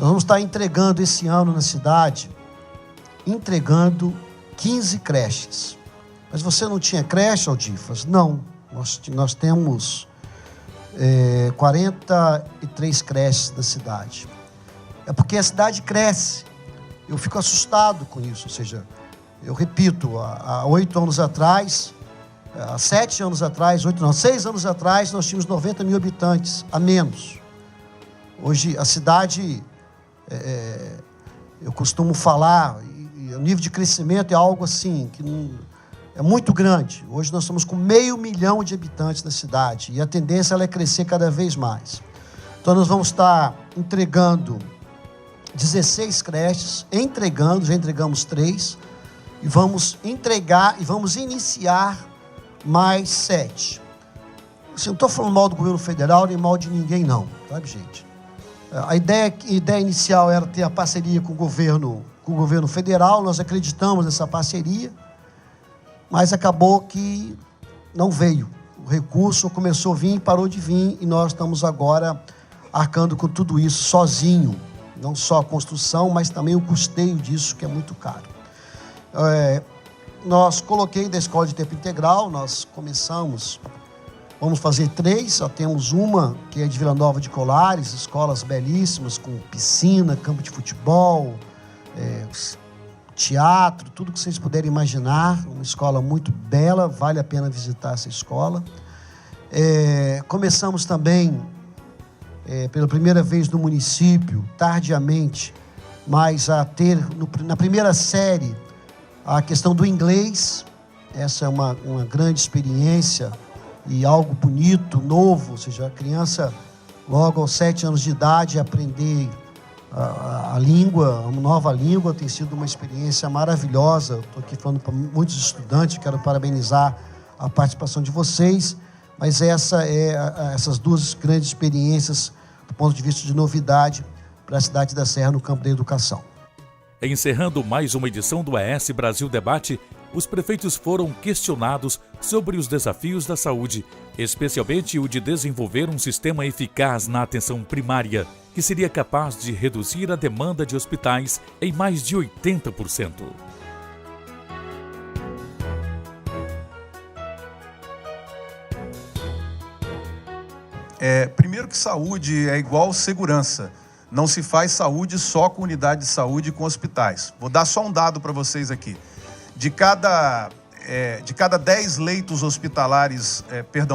Nós vamos estar entregando esse ano na cidade, 15 creches. Mas você não tinha creche, Aldifas? Não, nós temos 43 creches na cidade. É porque a cidade cresce. Eu fico assustado com isso, ou seja, eu repito, há 8 anos atrás, há 7 anos atrás, 6 anos atrás, nós tínhamos 90 mil habitantes, a menos. Hoje, a cidade, eu costumo falar, o nível de crescimento é algo assim, que não, é muito grande. Hoje nós estamos com 500 mil de habitantes na cidade, e a tendência é crescer cada vez mais. Então, nós vamos estar entregando 16 creches, já entregamos 3, e vamos entregar e vamos iniciar mais 7. Assim, não estou falando mal do governo federal, nem mal de ninguém não, sabe, gente? A ideia inicial era ter a parceria com o governo federal, nós acreditamos nessa parceria, mas acabou que não veio. O recurso começou a vir, parou de vir, e nós estamos agora arcando com tudo isso sozinho. Não só a construção, mas também o custeio disso, que é muito caro. Nós coloquei da escola de tempo integral, nós começamos, vamos fazer 3, só temos uma, que é de Vila Nova de Colares, escolas belíssimas, com piscina, campo de futebol, teatro, tudo que vocês puderem imaginar, uma escola muito bela, vale a pena visitar essa escola. Começamos também, pela primeira vez no município, tardiamente, mas a ter, na primeira série, a questão do inglês. Essa é uma grande experiência e algo bonito, novo, ou seja, a criança, logo aos 7 anos de idade, aprender a língua, uma nova língua, tem sido uma experiência maravilhosa. Estou aqui falando para muitos estudantes, quero parabenizar a participação de vocês. Mas essas 2 grandes experiências, do ponto de vista de novidade, para a cidade da Serra no campo da educação. Encerrando mais uma edição do AS Brasil Debate, os prefeitos foram questionados sobre os desafios da saúde, especialmente o de desenvolver um sistema eficaz na atenção primária, que seria capaz de reduzir a demanda de hospitais em mais de 80%. Primeiro que saúde é igual segurança. Não se faz saúde só com unidade de saúde e com hospitais. Vou dar só um dado para vocês aqui. De cada 10 leitos hospitalares,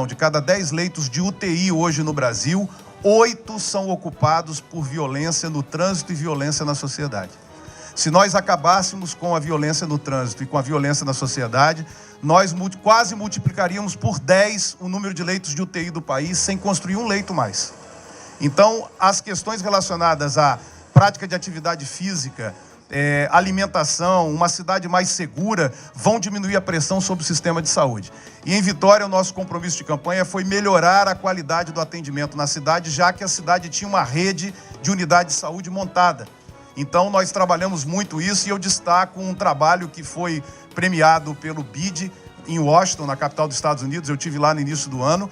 de cada 10 leitos de UTI hoje no Brasil, 8 são ocupados por violência no trânsito e violência na sociedade. Se nós acabássemos com a violência no trânsito e com a violência na sociedade, nós quase multiplicaríamos por 10 o número de leitos de UTI do país sem construir um leito mais. Então, as questões relacionadas à prática de atividade física, alimentação, uma cidade mais segura, vão diminuir a pressão sobre o sistema de saúde. E em Vitória, o nosso compromisso de campanha foi melhorar a qualidade do atendimento na cidade, já que a cidade tinha uma rede de unidade de saúde montada. Então, nós trabalhamos muito isso e eu destaco um trabalho que foi premiado pelo BID em Washington, na capital dos Estados Unidos. Eu estive lá no início do ano,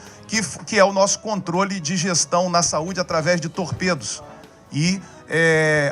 que é o nosso controle de gestão na saúde através de torpedos e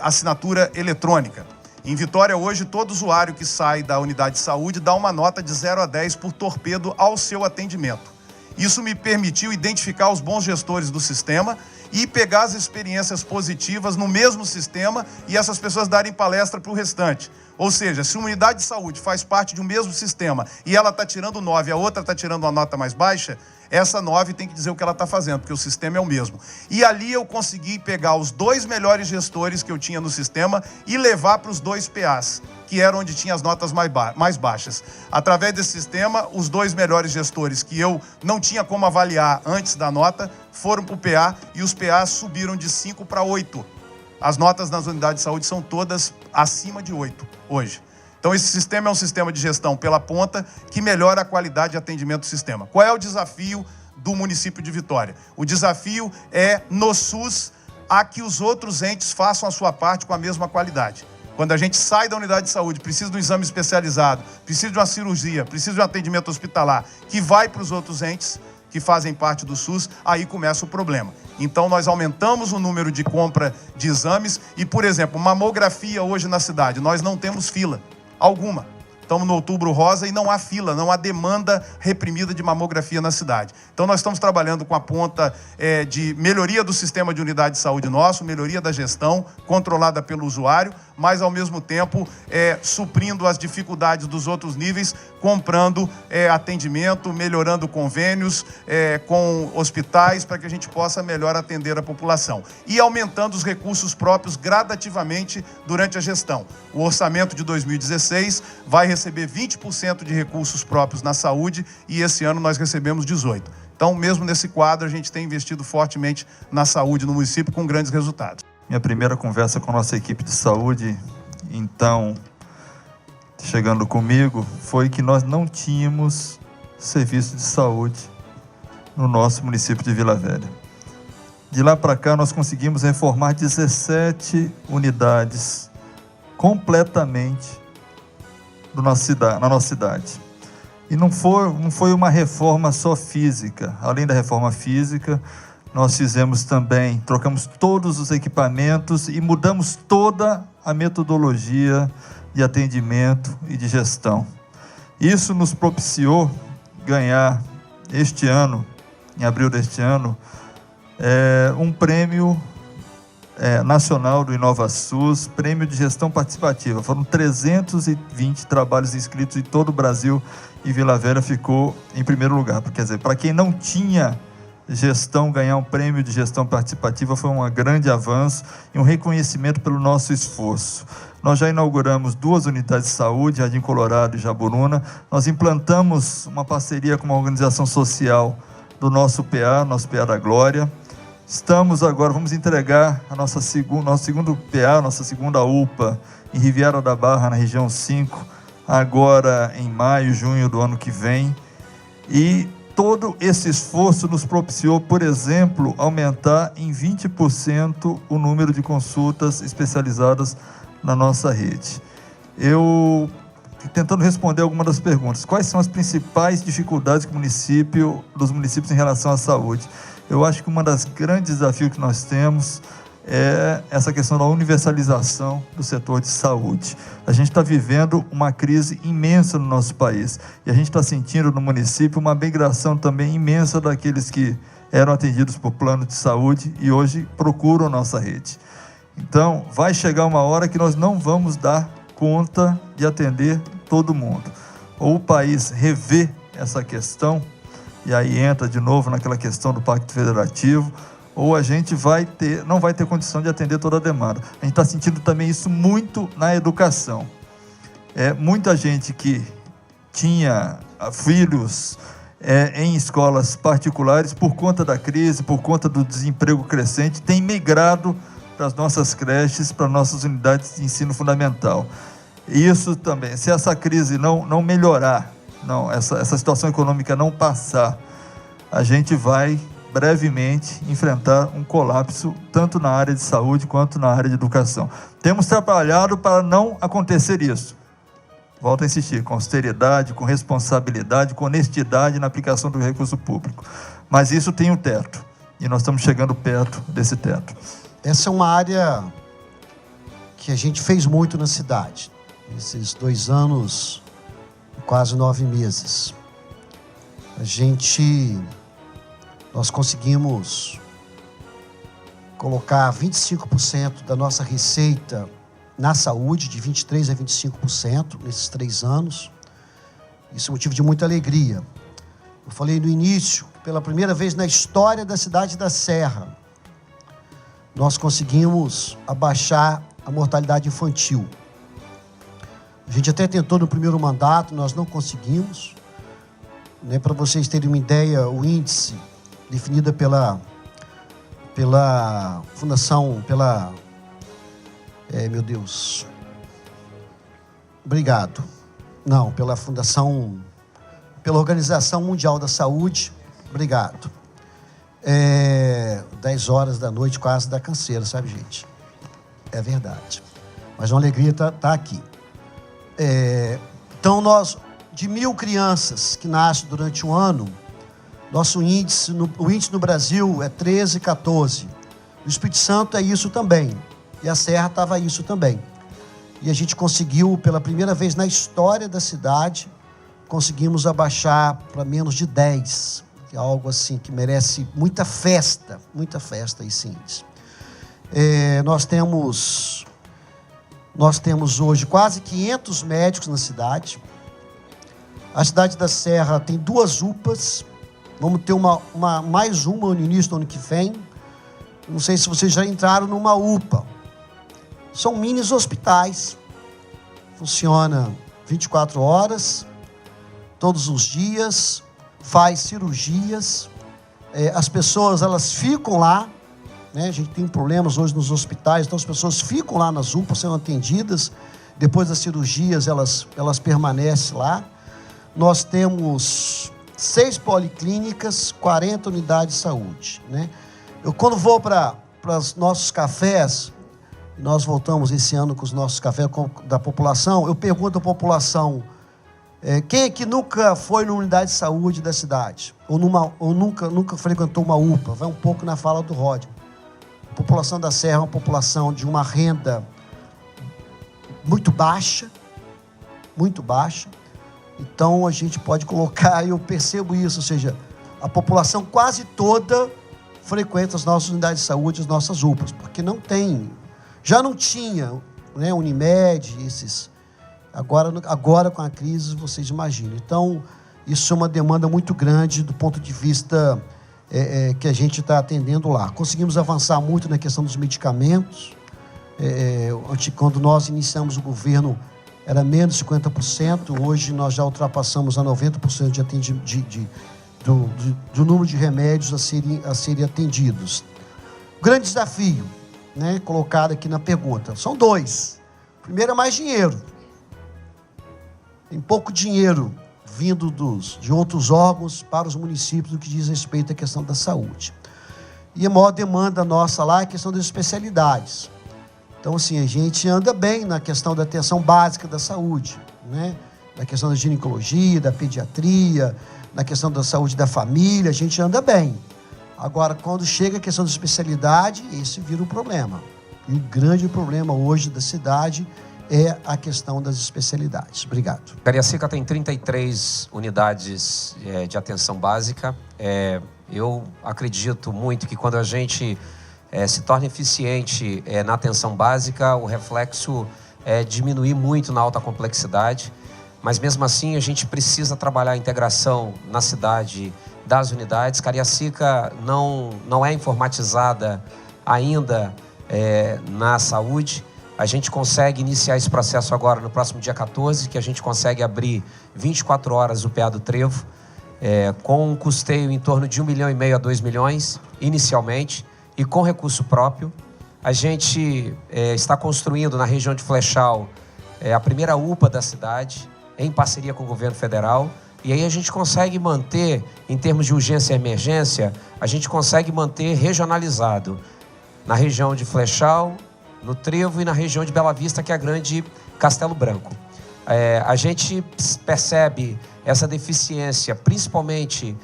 assinatura eletrônica. Em Vitória, hoje, todo usuário que sai da unidade de saúde dá uma nota de 0 a 10 por torpedo ao seu atendimento. Isso me permitiu identificar os bons gestores do sistema e pegar as experiências positivas no mesmo sistema e essas pessoas darem palestra para o restante. Ou seja, se uma unidade de saúde faz parte de um mesmo sistema e ela está tirando 9 e a outra está tirando uma nota mais baixa, essa 9 tem que dizer o que ela está fazendo, porque o sistema é o mesmo. E ali eu consegui pegar os 2 melhores gestores que eu tinha no sistema e levar para os 2 PAs, que era onde tinha as notas mais baixas. Através desse sistema, os 2 melhores gestores que eu não tinha como avaliar antes da nota, foram para o PA e os PAs subiram de 5 para 8. As notas nas unidades de saúde são todas acima de 8 hoje. Então esse sistema é um sistema de gestão pela ponta que melhora a qualidade de atendimento do sistema. Qual é o desafio do município de Vitória? O desafio é, no SUS, a que os outros entes façam a sua parte com a mesma qualidade. Quando a gente sai da unidade de saúde, precisa de um exame especializado, precisa de uma cirurgia, precisa de um atendimento hospitalar, que vai para os outros entes que fazem parte do SUS, aí começa o problema. Então nós aumentamos o número de compra de exames e, por exemplo, mamografia hoje na cidade, nós não temos fila alguma. Estamos no Outubro Rosa e não há fila, não há demanda reprimida de mamografia na cidade. Então nós estamos trabalhando com a ponta de melhoria do sistema de unidade de saúde nosso, melhoria da gestão, controlada pelo usuário, mas ao mesmo tempo suprindo as dificuldades dos outros níveis, comprando atendimento, melhorando convênios com hospitais para que a gente possa melhor atender a população. E aumentando os recursos próprios gradativamente durante a gestão. O orçamento de 2016 vai receber 20% de recursos próprios na saúde e esse ano nós recebemos 18%. Então, mesmo nesse quadro, a gente tem investido fortemente na saúde no município com grandes resultados. Minha primeira conversa com a nossa equipe de saúde, então, chegando comigo, foi que nós não tínhamos serviço de saúde no nosso município de Vila Velha. De lá para cá, nós conseguimos reformar 17 unidades completamente na nossa cidade. E não foi uma reforma só física. Além da reforma física, nós fizemos também, trocamos todos os equipamentos e mudamos toda a metodologia de atendimento e de gestão. Isso nos propiciou ganhar este ano, em abril deste ano, um prêmio nacional do InovaSUS, prêmio de gestão participativa. Foram 320 trabalhos inscritos em todo o Brasil e Vila Velha ficou em primeiro lugar. Quer dizer, para quem não tinha gestão, ganhar um prêmio de gestão participativa foi um grande avanço e um reconhecimento pelo nosso esforço. Nós já inauguramos 2 unidades de saúde, Jardim Colorado e Jaburuna. Nós implantamos uma parceria com uma organização social do nosso PA da Glória. Estamos agora, vamos entregar nosso segundo PA, nossa segunda UPA, em Riviera da Barra, na região 5, agora em maio, junho do ano que vem. E todo esse esforço nos propiciou, por exemplo, aumentar em 20% o número de consultas especializadas na nossa rede. Eu, tentando responder algumas das perguntas, quais são as principais dificuldades dos municípios em relação à saúde? Eu acho que uma das grandes desafios que nós temos é essa questão da universalização do setor de saúde. A gente está vivendo uma crise imensa no nosso país e a gente está sentindo no município uma migração também imensa daqueles que eram atendidos por plano de saúde e hoje procuram a nossa rede. Então, vai chegar uma hora que nós não vamos dar conta de atender todo mundo. Ou o país rever essa questão, e aí entra de novo naquela questão do Pacto Federativo, ou a gente não vai ter condição de atender toda a demanda. A gente está sentindo também isso muito na educação. Muita gente que tinha filhos em escolas particulares, por conta da crise, por conta do desemprego crescente, tem migrado para as nossas creches, para nossas unidades de ensino fundamental. Isso também, se essa crise não melhorar, essa situação econômica não passar, a gente vai brevemente enfrentar um colapso tanto na área de saúde quanto na área de educação. Temos trabalhado para não acontecer isso. Volto a insistir, com austeridade, com responsabilidade, com honestidade na aplicação do recurso público. Mas isso tem um teto, e nós estamos chegando perto desse teto. Essa é uma área que a gente fez muito na cidade. Esses 2 anos, quase 9 meses. Nós conseguimos colocar 25% da nossa receita na saúde, de 23% a 25% nesses 3 anos. Isso é motivo de muita alegria. Eu falei no início, pela primeira vez na história da cidade da Serra, nós conseguimos abaixar a mortalidade infantil. A gente até tentou no primeiro mandato, nós não conseguimos. Para vocês terem uma ideia, o índice definida pela Fundação, pela Organização Mundial da Saúde, 10 horas da noite quase dá canseira, sabe, gente? É verdade. Mas é uma alegria estar aqui. Então, de 1.000 crianças que nascem durante um ano, o índice no Brasil é 13, 14. O Espírito Santo é isso também. E a Serra estava isso também. E a gente conseguiu, pela primeira vez na história da cidade, conseguimos abaixar para menos de 10. Que é algo assim que merece muita festa esse índice. Nós temos hoje quase 500 médicos na cidade. A cidade da Serra tem 2 UPAs. Vamos ter mais uma no início do ano que vem. Não sei se vocês já entraram numa UPA. São mini hospitais. Funciona 24 horas, todos os dias, faz cirurgias. As pessoas, elas ficam lá, né? A gente tem problemas hoje nos hospitais, então as pessoas ficam lá nas UPAs sendo atendidas. Depois das cirurgias, elas permanecem lá. Nós temos 6 policlínicas, 40 unidades de saúde, né? Eu, quando vou para os nossos cafés, nós voltamos esse ano com os nossos cafés da população, eu pergunto à população, quem é que nunca foi numa unidade de saúde da cidade? Ou nunca frequentou uma UPA? Vai um pouco na fala do Ródio. A população da Serra é uma população de uma renda muito baixa. Então, a gente pode colocar, eu percebo isso, ou seja, a população quase toda frequenta as nossas unidades de saúde, as nossas UPAs, porque já não tinha, né, Unimed, agora com a crise, vocês imaginam. Então, isso é uma demanda muito grande do ponto de vista que a gente está atendendo lá. Conseguimos avançar muito na questão dos medicamentos. Quando nós iniciamos o governo, era menos de 50%, hoje nós já ultrapassamos a 90% do número de remédios a serem atendidos. O grande desafio, né, colocado aqui na pergunta, são 2. Primeiro é mais dinheiro. Tem pouco dinheiro vindo de outros órgãos para os municípios no que diz respeito à questão da saúde. E a maior demanda nossa lá é a questão das especialidades. Então, assim, a gente anda bem na questão da atenção básica da saúde, né? Na questão da ginecologia, da pediatria, na questão da saúde da família, a gente anda bem. Agora, quando chega a questão da especialidade, esse vira um problema. E o grande problema hoje da cidade é a questão das especialidades. Obrigado. Cariacica tem 33 unidades de atenção básica. Eu acredito muito que quando a gente se torna eficiente na atenção básica, o reflexo é diminuir muito na alta complexidade, mas mesmo assim a gente precisa trabalhar a integração na cidade das unidades. Cariacica não é informatizada ainda na saúde. A gente consegue iniciar esse processo agora no próximo dia 14, que a gente consegue abrir 24 horas o PA do Trevo, com um custeio em torno de 1,5 milhão a 2 milhões, inicialmente, e com recurso próprio. A gente está construindo na região de Flechal a primeira UPA da cidade, em parceria com o governo federal, e aí a gente consegue manter, em termos de urgência e emergência, a gente consegue manter regionalizado na região de Flechal, no Trevo e na região de Bela Vista, que é a grande Castelo Branco. A gente percebe essa deficiência, principalmente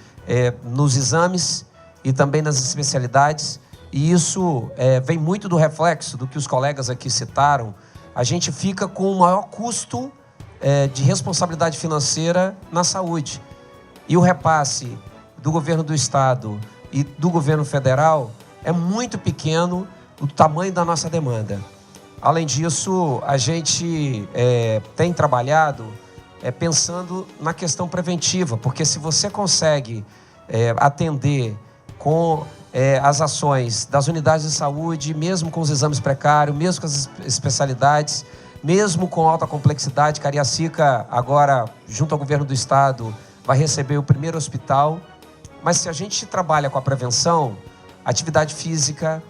nos exames e também nas especialidades, e isso vem muito do reflexo do que os colegas aqui citaram. A gente fica com o maior custo de responsabilidade financeira na saúde. E o repasse do governo do estado e do governo federal é muito pequeno o tamanho da nossa demanda. Além disso, a gente tem trabalhado pensando na questão preventiva, porque se você consegue atender com as ações das unidades de saúde, mesmo com os exames precários, mesmo com as especialidades, mesmo com alta complexidade, Cariacica agora, junto ao governo do estado, vai receber o primeiro hospital. Mas se a gente trabalha com a prevenção, atividade física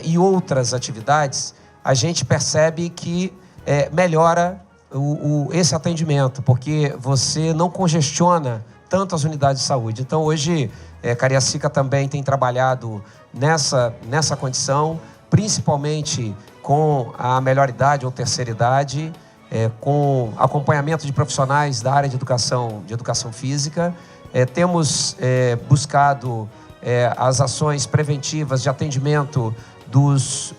e outras atividades, a gente percebe que melhora esse atendimento, porque você não congestiona tanto as unidades de saúde. Então, hoje, Cariacica também tem trabalhado nessa condição, principalmente com a melhor idade ou terceira idade, com acompanhamento de profissionais da área de educação física. Temos buscado as ações preventivas de atendimento dos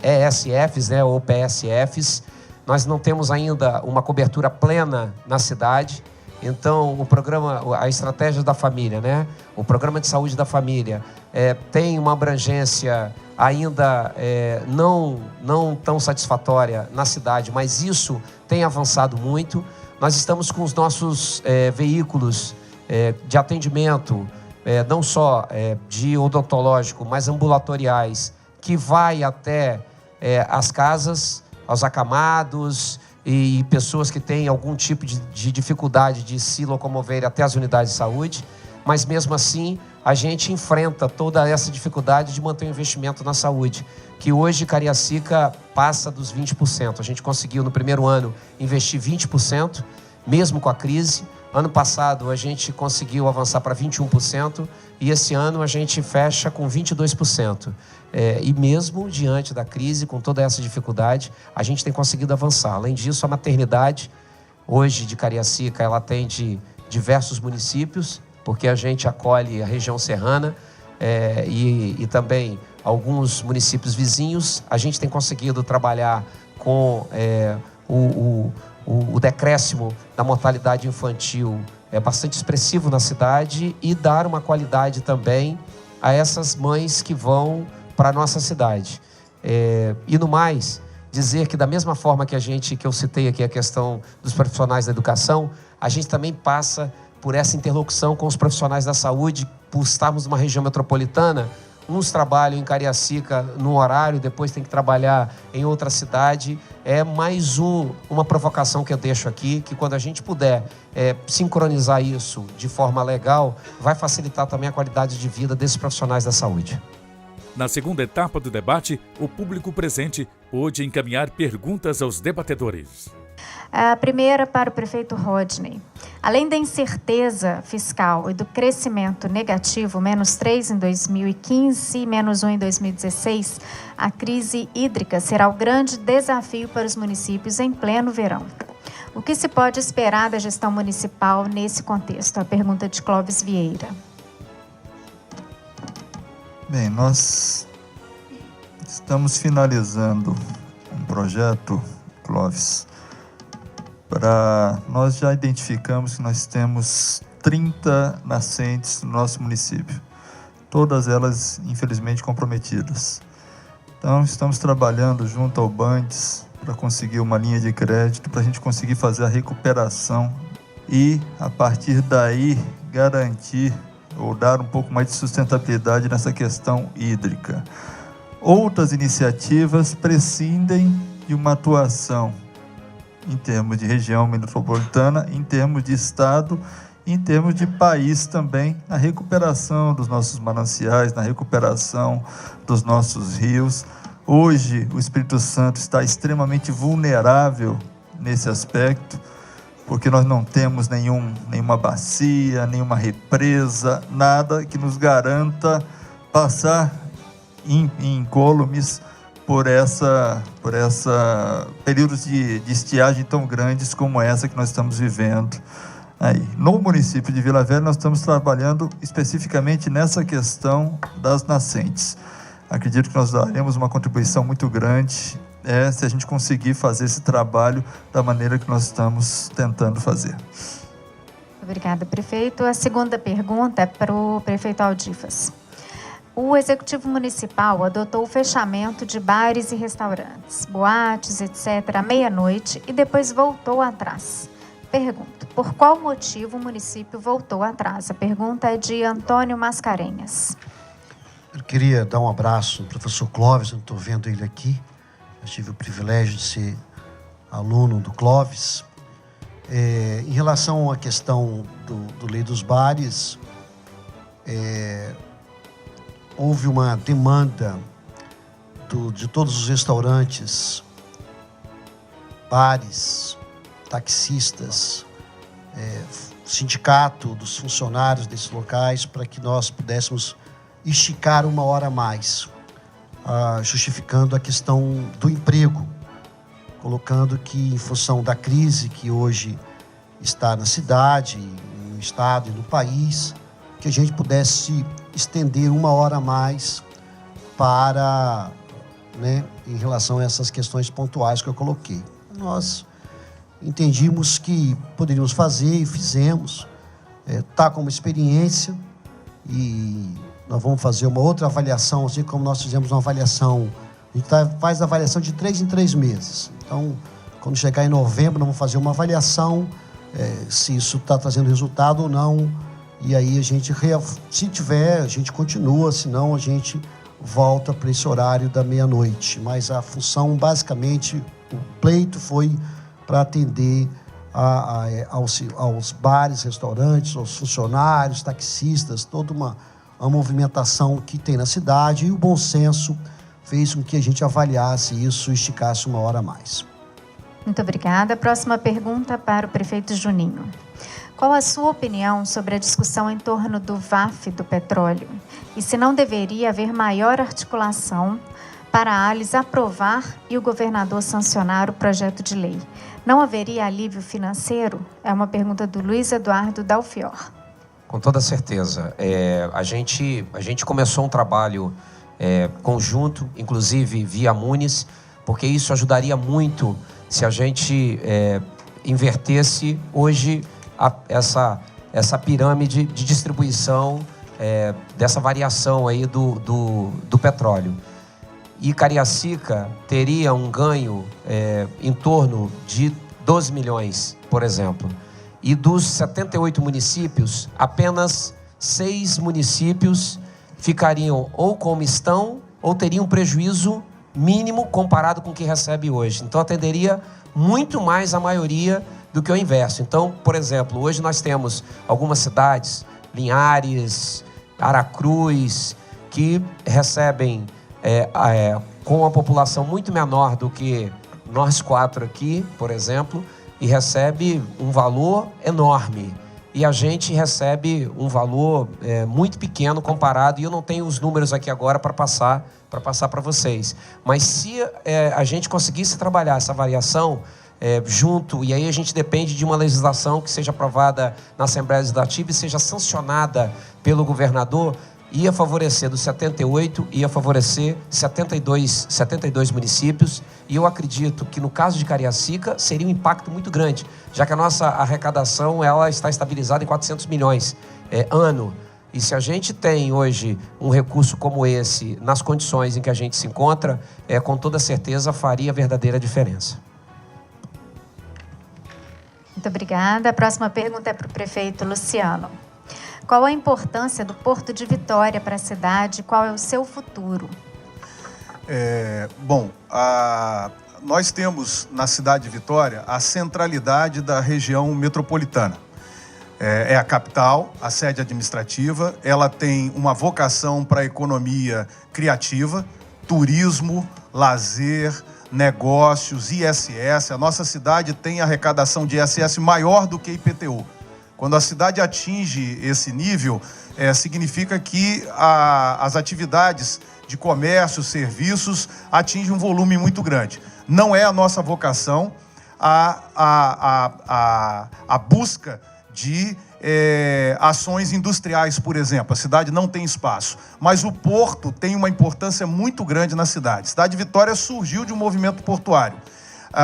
ESFs, ou PSFs. Nós não temos ainda uma cobertura plena na cidade. Então, a estratégia da família, o programa de saúde da família tem uma abrangência ainda não tão satisfatória na cidade, mas isso tem avançado muito. Nós estamos com os nossos veículos de atendimento, não só de odontológico, mas ambulatoriais, que vai até as casas, aos acamados e pessoas que têm algum tipo de dificuldade de se locomover até as unidades de saúde. Mas mesmo assim, a gente enfrenta toda essa dificuldade de manter o investimento na saúde, que hoje Cariacica passa dos 20%. A gente conseguiu no primeiro ano investir 20%, mesmo com a crise. Ano passado a gente conseguiu avançar para 21% e esse ano a gente fecha com 22%. E mesmo diante da crise, com toda essa dificuldade, a gente tem conseguido avançar. Além disso, a maternidade, hoje de Cariacica, ela atende diversos municípios, porque a gente acolhe a região serrana e também alguns municípios vizinhos. A gente tem conseguido trabalhar com o decréscimo da mortalidade infantil bastante expressivo na cidade e dar uma qualidade também a essas mães que vão para a nossa cidade. E no mais, dizer que da mesma forma que eu citei aqui a questão dos profissionais da educação, a gente também passa por essa interlocução com os profissionais da saúde, por estarmos numa região metropolitana. Uns trabalham em Cariacica num horário, depois tem que trabalhar em outra cidade. É mais uma provocação que eu deixo aqui, que quando a gente puder sincronizar isso de forma legal, vai facilitar também a qualidade de vida desses profissionais da saúde. Na segunda etapa do debate, o público presente pôde encaminhar perguntas aos debatedores. A primeira para o prefeito Rodney. Além da incerteza fiscal e do crescimento negativo, -3 em 2015 e -1 em 2016, a crise hídrica será o grande desafio para os municípios em pleno verão. O que se pode esperar da gestão municipal nesse contexto? A pergunta de Clóvis Vieira. Bem, nós estamos finalizando um projeto, Clóvis, nós já identificamos que nós temos 30 nascentes no nosso município, todas elas infelizmente comprometidas. Então estamos trabalhando junto ao Bandes para conseguir uma linha de crédito, para a gente conseguir fazer a recuperação e, a partir daí, garantir ou dar um pouco mais de sustentabilidade nessa questão hídrica. Outras iniciativas prescindem de uma atuação em termos de região metropolitana, em termos de estado, em termos de país também, na recuperação dos nossos mananciais, na recuperação dos nossos rios. Hoje, o Espírito Santo está extremamente vulnerável nesse aspecto, porque nós não temos nenhuma bacia, nenhuma represa, nada que nos garanta passar incólumes por essa períodos de estiagem tão grandes como essa que nós estamos vivendo aí. No município de Vila Velha, nós estamos trabalhando especificamente nessa questão das nascentes. Acredito que nós daremos uma contribuição muito grande se a gente conseguir fazer esse trabalho da maneira que nós estamos tentando fazer. Obrigada, prefeito. A segunda pergunta é para o prefeito Aldifas. O Executivo Municipal adotou o fechamento de bares e restaurantes, boates, etc., à meia-noite e depois voltou atrás. Pergunto, por qual motivo o município voltou atrás? A pergunta é de Antônio Mascarenhas. Eu queria dar um abraço ao professor Clóvis, eu estou vendo ele aqui. Eu tive o privilégio de ser aluno do Clóvis. Em relação à questão do Lei dos Bares, houve uma demanda de todos os restaurantes, bares, taxistas, sindicato dos funcionários desses locais, para que nós pudéssemos esticar 1 hora a mais, justificando a questão do emprego, colocando que, em função da crise que hoje está na cidade, no estado e no país, que a gente pudesse estender 1 hora a mais para, em relação a essas questões pontuais que eu coloquei. Nós entendimos que poderíamos fazer e fizemos, está como experiência, e nós vamos fazer uma outra avaliação, assim como nós fizemos uma avaliação, a gente faz a avaliação de 3 em 3 meses. Então, quando chegar em novembro, nós vamos fazer uma avaliação, se isso está trazendo resultado ou não, e aí a gente, se tiver, a gente continua, senão a gente volta para esse horário da meia-noite. Mas a função, basicamente, o pleito foi para atender aos bares, restaurantes, aos funcionários, taxistas, toda uma movimentação que tem na cidade, e o bom senso fez com que a gente avaliasse isso e esticasse 1 hora a mais. Muito obrigada. Próxima pergunta para o prefeito Juninho. Qual a sua opinião sobre a discussão em torno do VAF do petróleo? E se não deveria haver maior articulação para a ALIS aprovar e o governador sancionar o projeto de lei? Não haveria alívio financeiro? É uma pergunta do Luiz Eduardo Dalfior. Com toda certeza. A gente começou um trabalho conjunto, inclusive via Munis, porque isso ajudaria muito se a gente invertesse hoje essa pirâmide de distribuição dessa variação aí do petróleo. E Cariacica teria um ganho em torno de 12 milhões, por exemplo. E dos 78 municípios, apenas 6 municípios ficariam ou como estão, ou teriam prejuízo mínimo comparado com o que recebe hoje. Então, atenderia muito mais a maioria do que o inverso. Então, por exemplo, hoje nós temos algumas cidades, Linhares, Aracruz, que recebem com uma população muito menor do que nós 4 aqui, por exemplo, e recebe um valor enorme. E a gente recebe um valor muito pequeno comparado, e eu não tenho os números aqui agora para passar para vocês. Mas se a gente conseguisse trabalhar essa variação junto, e aí a gente depende de uma legislação que seja aprovada na Assembleia Legislativa e seja sancionada pelo governador, ia favorecer dos 78, ia favorecer 72 municípios, e eu acredito que no caso de Cariacica seria um impacto muito grande, já que a nossa arrecadação ela está estabilizada em 400 milhões ano. E se a gente tem hoje um recurso como esse, nas condições em que a gente se encontra, com toda certeza faria verdadeira diferença. Muito obrigada. A próxima pergunta é para o prefeito Luciano. Qual a importância do Porto de Vitória para a cidade? Qual é o seu futuro? Nós temos na cidade de Vitória a centralidade da região metropolitana. É a capital, a sede administrativa, ela tem uma vocação para a economia criativa, turismo, lazer, negócios, ISS. A nossa cidade tem arrecadação de ISS maior do que IPTU. Quando a cidade atinge esse nível, significa que as atividades de comércio, serviços, atingem um volume muito grande. Não é a nossa vocação a busca de ações industriais, por exemplo. A cidade não tem espaço, mas o porto tem uma importância muito grande na cidade. A cidade de Vitória surgiu de um movimento portuário.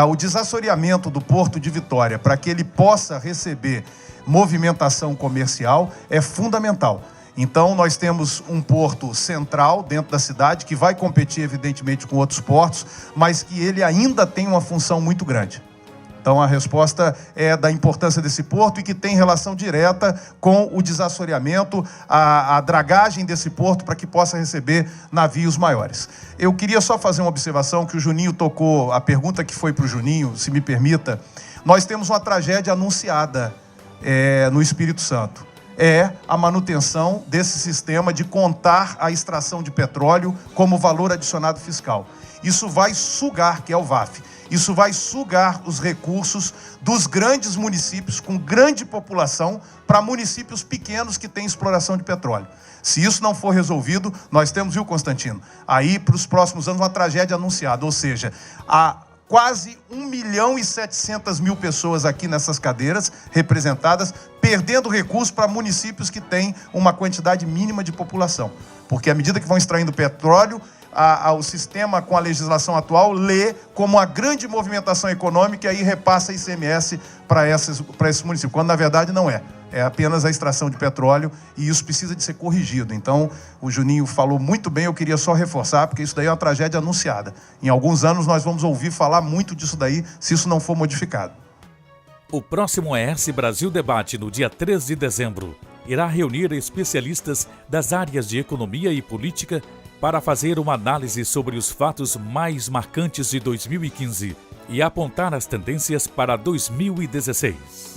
O desassoreamento do Porto de Vitória para que ele possa receber movimentação comercial é fundamental. Então, nós temos um porto central dentro da cidade, que vai competir, evidentemente, com outros portos, mas que ele ainda tem uma função muito grande. Então, a resposta é da importância desse porto e que tem relação direta com o desassoreamento, a dragagem desse porto para que possa receber navios maiores. Eu queria só fazer uma observação que o Juninho tocou, a pergunta que foi para o Juninho, se me permita. Nós temos uma tragédia anunciada no Espírito Santo. É a manutenção desse sistema de contar a extração de petróleo como valor adicionado fiscal. Isso vai sugar, que é o VAF, isso vai sugar os recursos dos grandes municípios com grande população para municípios pequenos que têm exploração de petróleo. Se isso não for resolvido, nós temos, viu, Constantino, aí para os próximos anos uma tragédia anunciada, ou seja, há quase 1.700.000 pessoas aqui nessas cadeiras representadas, perdendo recursos para municípios que têm uma quantidade mínima de população. Porque à medida que vão extraindo petróleo, o sistema com a legislação atual lê como uma grande movimentação econômica e aí repassa ICMS para esses municípios, quando na verdade não é. É apenas a extração de petróleo e isso precisa de ser corrigido. Então, o Juninho falou muito bem, eu queria só reforçar, porque isso daí é uma tragédia anunciada. Em alguns anos nós vamos ouvir falar muito disso daí, se isso não for modificado. O próximo ES Brasil Debate, no dia 3 de dezembro, irá reunir especialistas das áreas de economia e política para fazer uma análise sobre os fatos mais marcantes de 2015 e apontar as tendências para 2016.